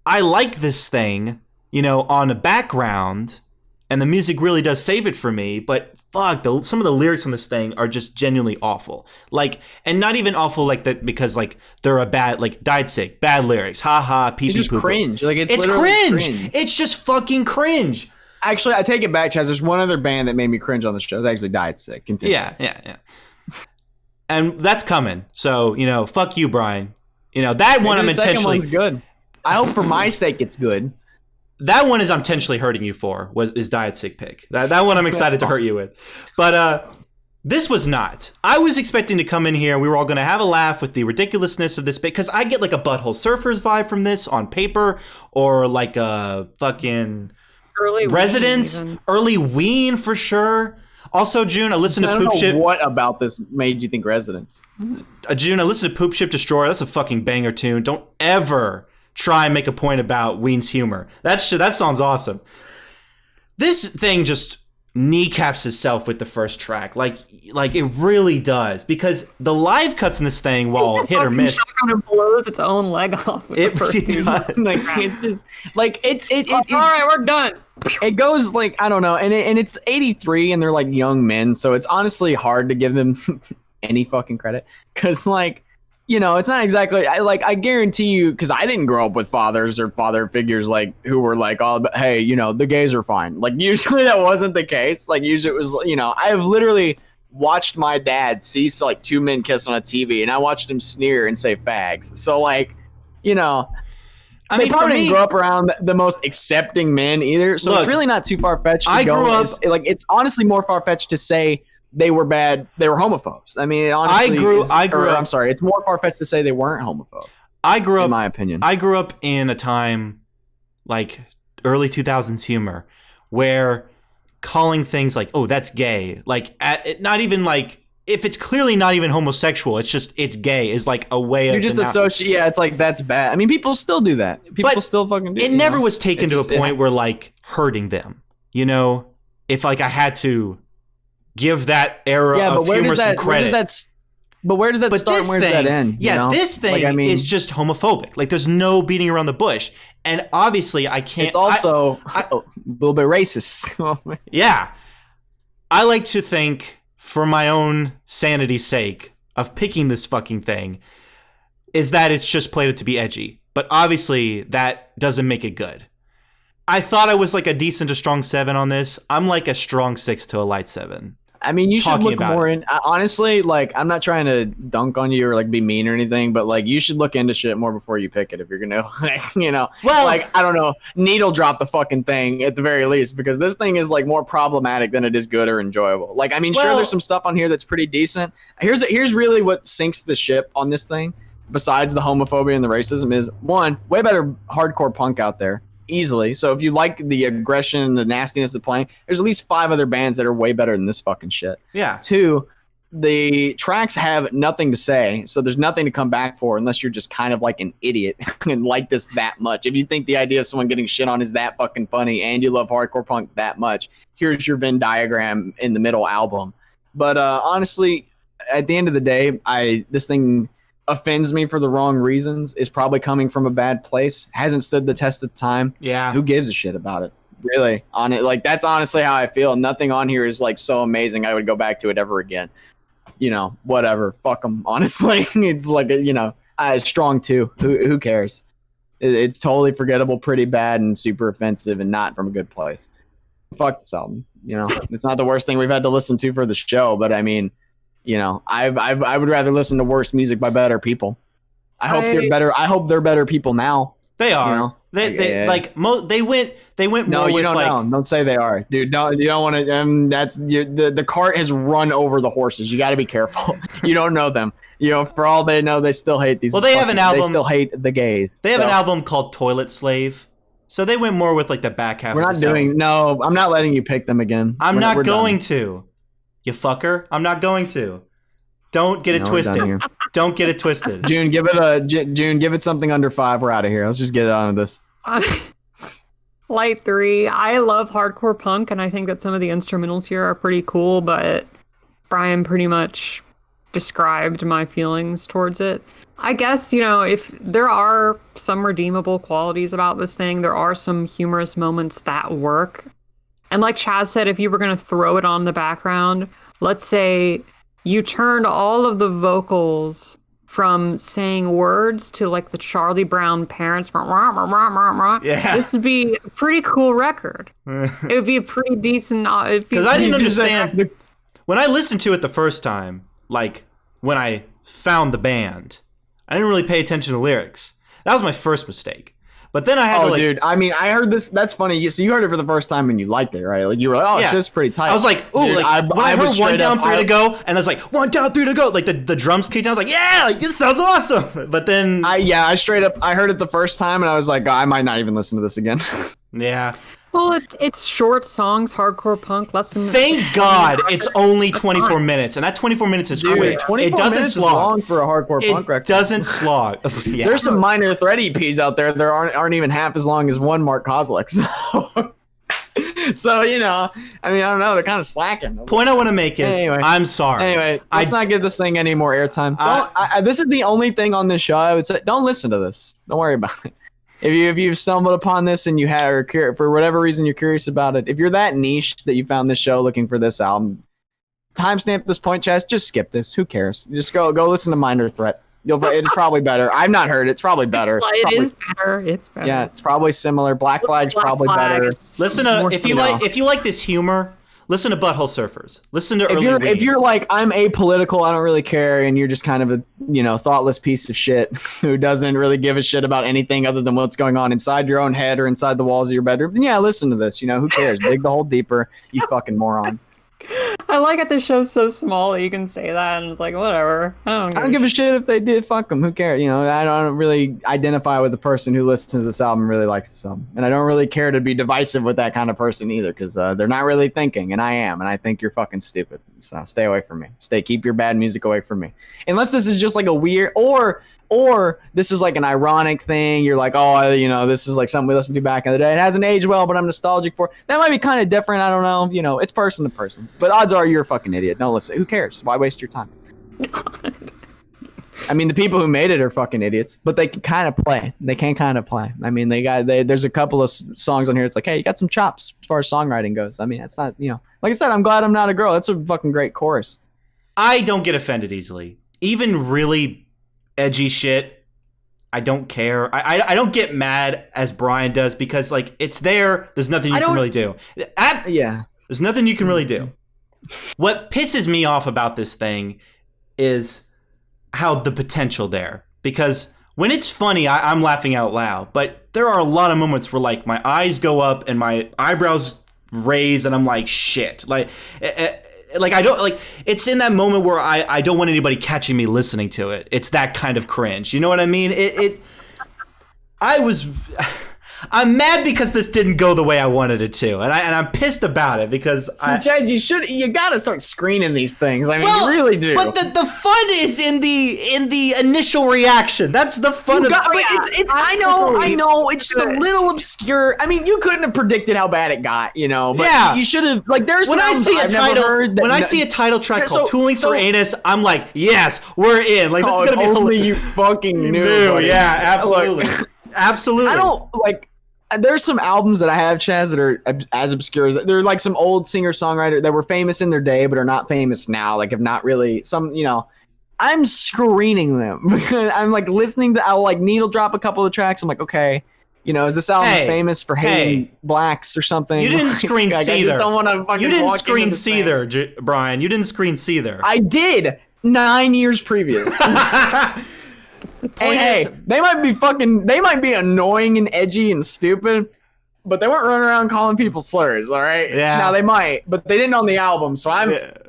I like this thing, you know, on a background, and the music really does save it for me, but fuck, some of the lyrics on this thing are just genuinely awful. Like, and not even awful like that because like they're a bad, like died sick, bad lyrics, haha, pee. It's just cringe. Like it's cringe. It's just fucking cringe. Actually, I take it back, Chaz. There's one other band that made me cringe on this show. It's actually Died Sick. Continue. Yeah. And that's coming. So, you know, fuck you, Brian. You know, that one I'm intentionally... The second one's good. I hope for my sake it's good. That one is I'm intentionally hurting you for, is Died Sick pick. That one I'm excited to hurt you with. But this was not. I was expecting to come in here, we were all going to have a laugh with the ridiculousness of this, because I get like a Butthole Surfers vibe from this on paper, or like a fucking... Early Residence, early Ween for sure. Also, June, I listened to Poop Ship. What about this made you think Residence? June, I listened to Poop Ship Destroyer. That's a fucking banger tune. Don't ever try and make a point about Ween's humor. That song's awesome. This thing just kneecaps itself with the first track, like it really does, because the live cuts in this thing, while hit or miss, shotgun blows its own leg off. It really does. Like it just like it. All right, we're done. It goes like I don't know, and it's 83, and they're like young men, so it's honestly hard to give them any fucking credit, because like, you know, it's not exactly I guarantee you, because I didn't grow up with fathers or father figures like who were like all about, hey, you know, the gays are fine. Like usually that wasn't the case. Like usually it was, you know, I have literally watched my dad see like two men kiss on a TV, and I watched him sneer and say fags. So like, you know, they probably didn't grow up around the most accepting men either. So it's really not too far fetched. It's honestly more far fetched to say they were bad. They were homophobes. I mean, honestly, I'm sorry. It's more far fetched to say they weren't homophobes. In my opinion, I grew up in a time like early 2000s humor where calling things like, oh, that's gay, like not even like, if it's clearly not even homosexual, it's just, it's gay, is like a way of... You're just associating, yeah, it's like, that's bad. I mean, people still do that. People still fucking do it. It never was taken to a point where, like, hurting them. You know? If, like, I had to give that era of humor some credit. But where does that start and where does that end? Yeah, this thing is just homophobic. Like, there's no beating around the bush. And obviously, I can't... It's also a little bit racist. Yeah. I like to think... for my own sanity's sake of picking this fucking thing, is that it's just played it to be edgy. But obviously, that doesn't make it good. I thought I was like a decent to strong 7 on this. I'm like a strong 6 to a light 7. I mean, you should look more in... honestly, like, I'm not trying to dunk on you or, like, be mean or anything, but, like, you should look into shit more before you pick it if you're gonna, like, you know... Well... Like, I don't know, needle drop the fucking thing at the very least, because this thing is, like, more problematic than it is good or enjoyable. Like, I mean, sure, there's some stuff on here that's pretty decent. Here's really what sinks the ship on this thing, besides the homophobia and the racism, is, one, way better hardcore punk out there. Easily. So if you like the aggression and the nastiness of playing, there's at least 5 other bands that are way better than this fucking shit. Yeah. 2, the tracks have nothing to say, so there's nothing to come back for unless you're just kind of like an idiot and like this that much. If you think the idea of someone getting shit on is that fucking funny and you love hardcore punk that much, here's your Venn diagram in the middle album. But honestly, at the end of the day, this thing offends me for the wrong reasons, is probably coming from a bad place, hasn't stood the test of time. Yeah. Who gives a shit about it? Really? On it, like, that's honestly how I feel. Nothing on here is like so amazing I would go back to it ever again. You know, whatever. Fuck them, honestly. It's like, you know, strong 2. Who cares? It's totally forgettable, pretty bad, and super offensive, and not from a good place. Fuck this album. You know, it's not the worst thing we've had to listen to for the show, but I mean, you know, I would rather listen to worse music by better people. I hope they're better. I hope they're better people now. They are. You know? They went. No, more you with don't know. Don't say they are, dude. You don't want to. The cart has run over the horses. You got to be careful. You don't know them. You know, for all they know, they still hate these. Well, they have an album. They still hate the gays. They have an album called Toilet Slave. So they went more with like the back half. We're not doing. No, I'm not letting you pick them again. I'm not going to. You fucker. I'm not going to. Don't get it twisted. Don't get it twisted. June, give it something under 5. We're out of here. Let's just get on with this. Light 3. I love hardcore punk, and I think that some of the instrumentals here are pretty cool, but Brian pretty much described my feelings towards it. I guess, you know, if there are some redeemable qualities about this thing, there are some humorous moments that work. And like Chaz said, if you were going to throw it on the background, let's say you turned all of the vocals from saying words to like the Charlie Brown parents. Yeah. This would be a pretty cool record. It would be a pretty decent. Because I didn't understand. When I listened to it the first time, like when I found the band, I didn't really pay attention to lyrics. That was my first mistake. But then I had to, like... dude, I mean, I heard this... That's funny. So you heard it for the first time and you liked it, right? Like, you were like, oh, yeah. It's just pretty tight. I was like, ooh, dude, like, when I heard 1 down, 3 to go, and I was like, 1 down, 3 to go, like, the drums kicked in, I was like, yeah, like, this sounds awesome. But then... I straight up... I heard it the first time, and I was like, I might not even listen to this again. Yeah. Well, it's short songs, hardcore punk, less than... Thank God it's only 24 minutes, and that 24 minutes is quick. 24 minutes is long for a hardcore punk record. It doesn't slog. Yeah. There's some minor thread EPs out there that aren't even half as long as one Mark Kozlik. So, you know, I mean, I don't know. They're kind of slacking. Point I want to make is, anyway, I'm sorry. Anyway, let's not give this thing any more airtime. This is the only thing on this show I would say. Don't listen to this. Don't worry about it. If you've stumbled upon this and you have, or for whatever reason you're curious about it, if you're that niche that you found this show looking for this album, timestamp this point, Chaz. Just skip this. Who cares? Just go listen to Minor Threat. It's probably better. I've not heard it. It's probably better. It is better. It's better. Yeah, it's probably similar. Black Flag's probably better. Listen to if you like this humor, listen to Butthole Surfers. Listen to early Ween. If you're like, I'm apolitical, I don't really care, and you're just kind of a thoughtless piece of shit who doesn't really give a shit about anything other than what's going on inside your own head or inside the walls of your bedroom, then yeah, listen to this. Who cares? Dig the hole deeper, you fucking moron. I like it. The show's so small that you can say that, and it's like, whatever. I don't give a shit if they did. Fuck them. Who cares? I don't really identify with the person who listens to this album and really likes this album, and I don't really care to be divisive with that kind of person either, because they're not really thinking, and I am, and I think you're fucking stupid. So stay away from me. Keep your bad music away from me. Unless this is just like a weird or this is like an ironic thing. You're like, oh, this is like something we listened to back in the day. It hasn't aged well, but I'm nostalgic for it. That might be kind of different. I don't know. It's person to person. But odds are you're a fucking idiot. No, listen. Who cares? Why waste your time? I mean, the people who made it are fucking idiots, but they can kind of play. They can kind of play. I mean, there's a couple of songs on here. It's like, hey, you got some chops as far as songwriting goes. I mean, it's not, like I said, I'm glad I'm not a girl. That's a fucking great chorus. I don't get offended easily. Even really edgy shit, I don't care. I don't get mad as Brian does, because like it's there. There's nothing you can really do. There's nothing you can really do. What pisses me off about this thing is how the potential there. Because when it's funny, I'm laughing out loud. But there are a lot of moments where like my eyes go up and my eyebrows raise, and I'm like, shit. Like I don't like. It's in that moment where I don't want anybody catching me listening to it. It's that kind of cringe. You know what I mean? I'm mad because this didn't go the way I wanted it to, and I'm pissed about it because Chad, you gotta start screening these things. I mean, you really do. But the fun is in the initial reaction. That's the fun of it. I know. It's just a little obscure. I mean, you couldn't have predicted how bad it got, But yeah. You should have. Like, there's when I see a title track called "Tooling for Anus," I'm like, yes, we're in. Like, this is gonna be only you fucking knew. Yeah, absolutely. Absolutely. I don't like. There's some albums that I have, Chaz, that are as obscure as they're like some old singer-songwriter that were famous in their day but are not famous now. Like, have not really some. I'm screening them. I'm like listening to. I'll like needle drop a couple of tracks. I'm like, okay, is this album famous for hating blacks or something? You didn't screen Seether. I just don't want to fucking. You didn't screen Seether, Brian. You didn't screen Seether. I did 9 years previous. Hey, they might be annoying and edgy and stupid, but they weren't running around calling people slurs, all right? Yeah. Now they might, but they didn't on the album, so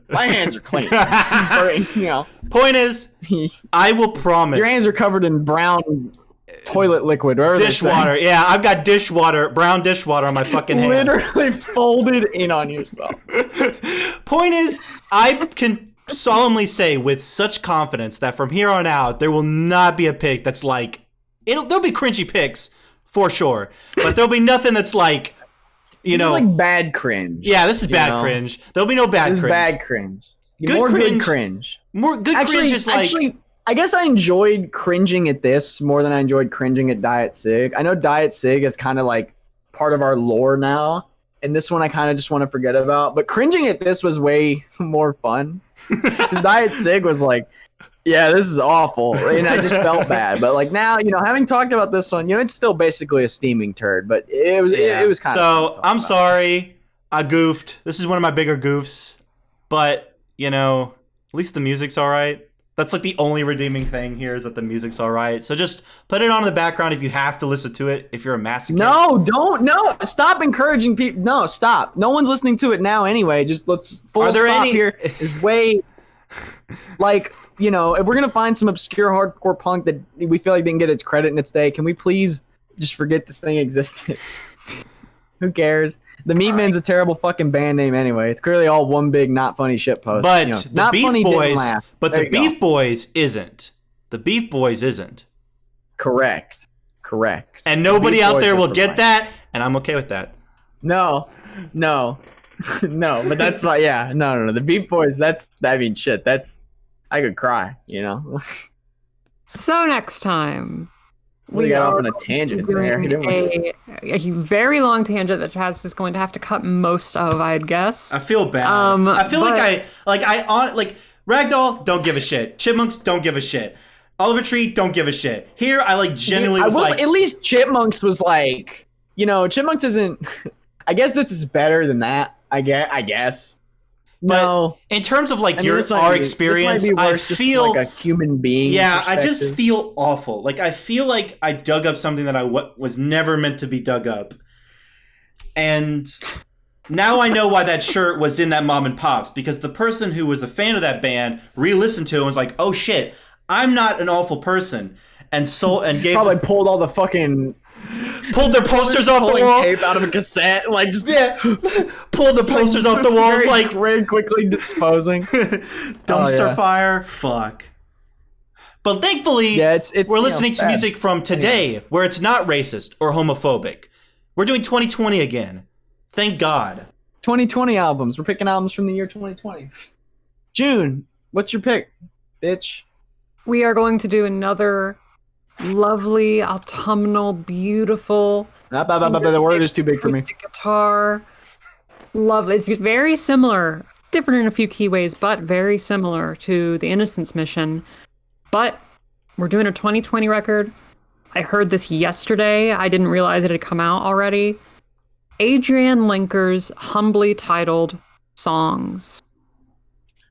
my hands are clean. Point is, I will promise. Your hands are covered in brown toilet liquid, whatever. Dishwater. Yeah, I've got brown dishwater on my fucking hand. Literally folded in on yourself. Point is, I can solemnly say with such confidence that from here on out there will not be a pick that's like there'll be cringy picks for sure, but there'll be nothing that's like this is like bad cringe. Yeah, this is bad cringe. There'll be no bad cringe. This is bad cringe. Good cringe. More good cringe is like. Actually, I guess I enjoyed cringing at this more than I enjoyed cringing at Diet Sig. I know Diet Sig is kind of like part of our lore now, and this one I kind of just want to forget about. But cringing at this was way more fun. Because Diet Sig was like, yeah, this is awful, and I just felt bad. But like now, having talked about this one, it's still basically a steaming turd. But it was kind of. So I'm sorry, I goofed. This is one of my bigger goofs, but at least the music's all right. That's like the only redeeming thing here is that the music's all right. So just put it on in the background if you have to listen to it. If you're a masochist. No, stop encouraging people. No, stop. No one's listening to it now anyway. Just let's full stop here. Is way like, if we're gonna find some obscure hardcore punk that we feel like didn't get its credit in its day, can we please just forget this thing existed? Who cares? The Meatmen's a terrible fucking band name anyway. It's clearly all one big not funny shit post. But the Beef Boys, but the Beef Boys isn't. The Beef Boys isn't. Correct. And nobody out there will get that, and I'm okay with that. No. But that's why. Yeah, no. The Beef Boys. Shit. I could cry. So next time. We got off on a tangent there. A very long tangent that Chaz is going to have to cut most of, I'd guess. I feel bad. I feel like Ragdoll don't give a shit. Chipmunks don't give a shit. Oliver Tree don't give a shit. Here I genuinely was like. At least Chipmunks was like, Chipmunks isn't. I guess this is better than that. I guess. But no. In terms of like our experience, I feel like a human being. Yeah, I just feel awful. Like I feel like I dug up something that I was never meant to be dug up, and now I know why that shirt was in that Mom and Pops, because the person who was a fan of that band re-listened to it and was like, "Oh shit, I'm not an awful person," and gave probably pulled all the fucking. Pulled their posters off the wall. Tape out of a cassette, like just pulled the posters off the walls, like very quickly disposing. Dumpster fire. Fuck. But thankfully, we're listening to music from today, where it's not racist or homophobic. We're doing 2020 again. Thank God. 2020 albums. We're picking albums from the year 2020. June, what's your pick, bitch? We are going to do another lovely, autumnal, beautiful. The word is too big for me. Guitar. Lovely. It's very similar, different in a few key ways, but very similar to the Innocence mission. But we're doing a 2020 record. I heard this yesterday. I didn't realize it had come out already. Adrienne Lenker's humbly titled Songs.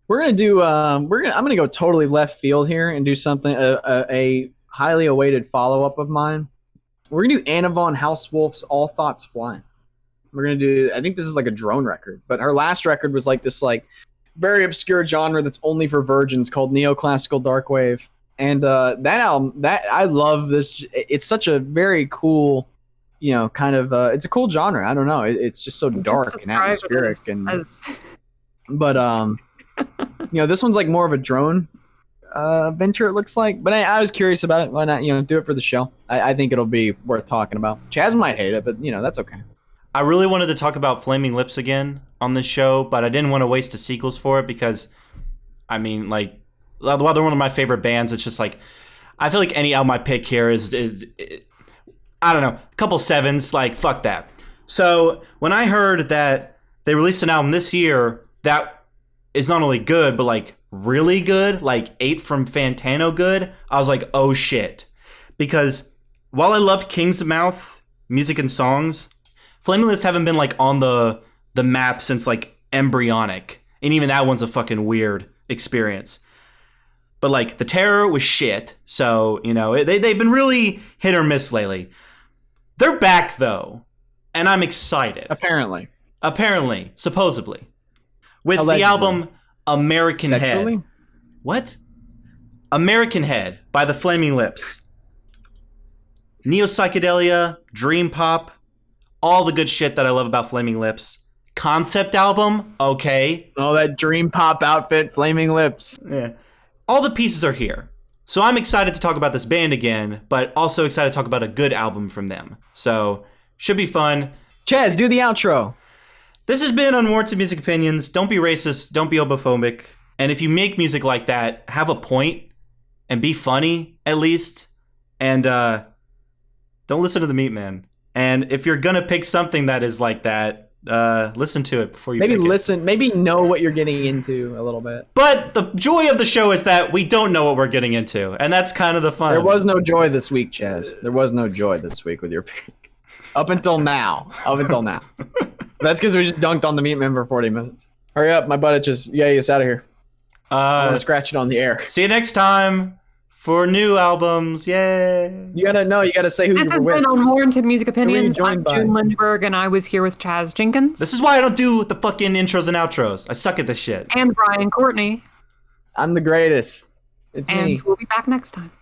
We're gonna do. I'm gonna go totally left field here and do something. A highly awaited follow-up of mine. We're gonna do Anna von Hauswolf's All Thoughts Fly. We're gonna do, I think this is like a drone record, but her last record was like this like very obscure genre that's only for virgins called neoclassical dark wave. And that album, that I love this. It's such a very cool, kind of it's a cool genre. I don't know. It's just so dark and atmospheric but this one's like more of a drone venture, it looks like, but I was curious about it. Why not do it for the show? I think it'll be worth talking about. Chaz might hate it, but that's okay. I really wanted to talk about Flaming Lips again on this show, but I didn't want to waste the sequels for it, because I mean, like, while they're one of my favorite bands, it's just like I feel like any album I pick here is I don't know, a couple sevens, like fuck that. So when I heard that they released an album this year that is not only good but like really good, like 8 from Fantano good, I was like, oh shit. Because while I loved King's Mouth music and songs, Flaming Lips haven't been like on the map since like Embryonic, and even that one's a fucking weird experience. But like The Terror was shit, so they've been really hit or miss lately. They're back though, and I'm excited. Apparently, supposedly, with allegedly. The album American Sexually? Head. What? American Head by the Flaming Lips. Neo-psychedelia, dream pop, all the good shit that I love about Flaming Lips. Concept album, okay. Oh, that dream pop outfit, Flaming Lips. Yeah. All the pieces are here. So I'm excited to talk about this band again, but also excited to talk about a good album from them. So, should be fun. Chaz, do the outro. This has been Unwarranted Music Opinions. Don't be racist. Don't be homophobic. And if you make music like that, have a point and be funny, at least. And don't listen to the Meatmen. And if you're going to pick something that is like that, listen to it before you pick it. Maybe know what you're getting into a little bit. But the joy of the show is that we don't know what we're getting into. And that's kind of the fun. There was no joy this week, Chaz. There was no joy this week with your pick. Up until now. That's because we just dunked on the Meatmen for 40 minutes. Hurry up, my butt itches. Get us out of here. I want to scratch it on the air. See you next time for new albums. Yay. You gotta say who you were with. This has been Unwarranted Music Opinions. I'm June Lindberg, and I was here with Chaz Jenkins. This is why I don't do the fucking intros and outros. I suck at this shit. And Brian Courtney. I'm the greatest. It's me. And we'll be back next time.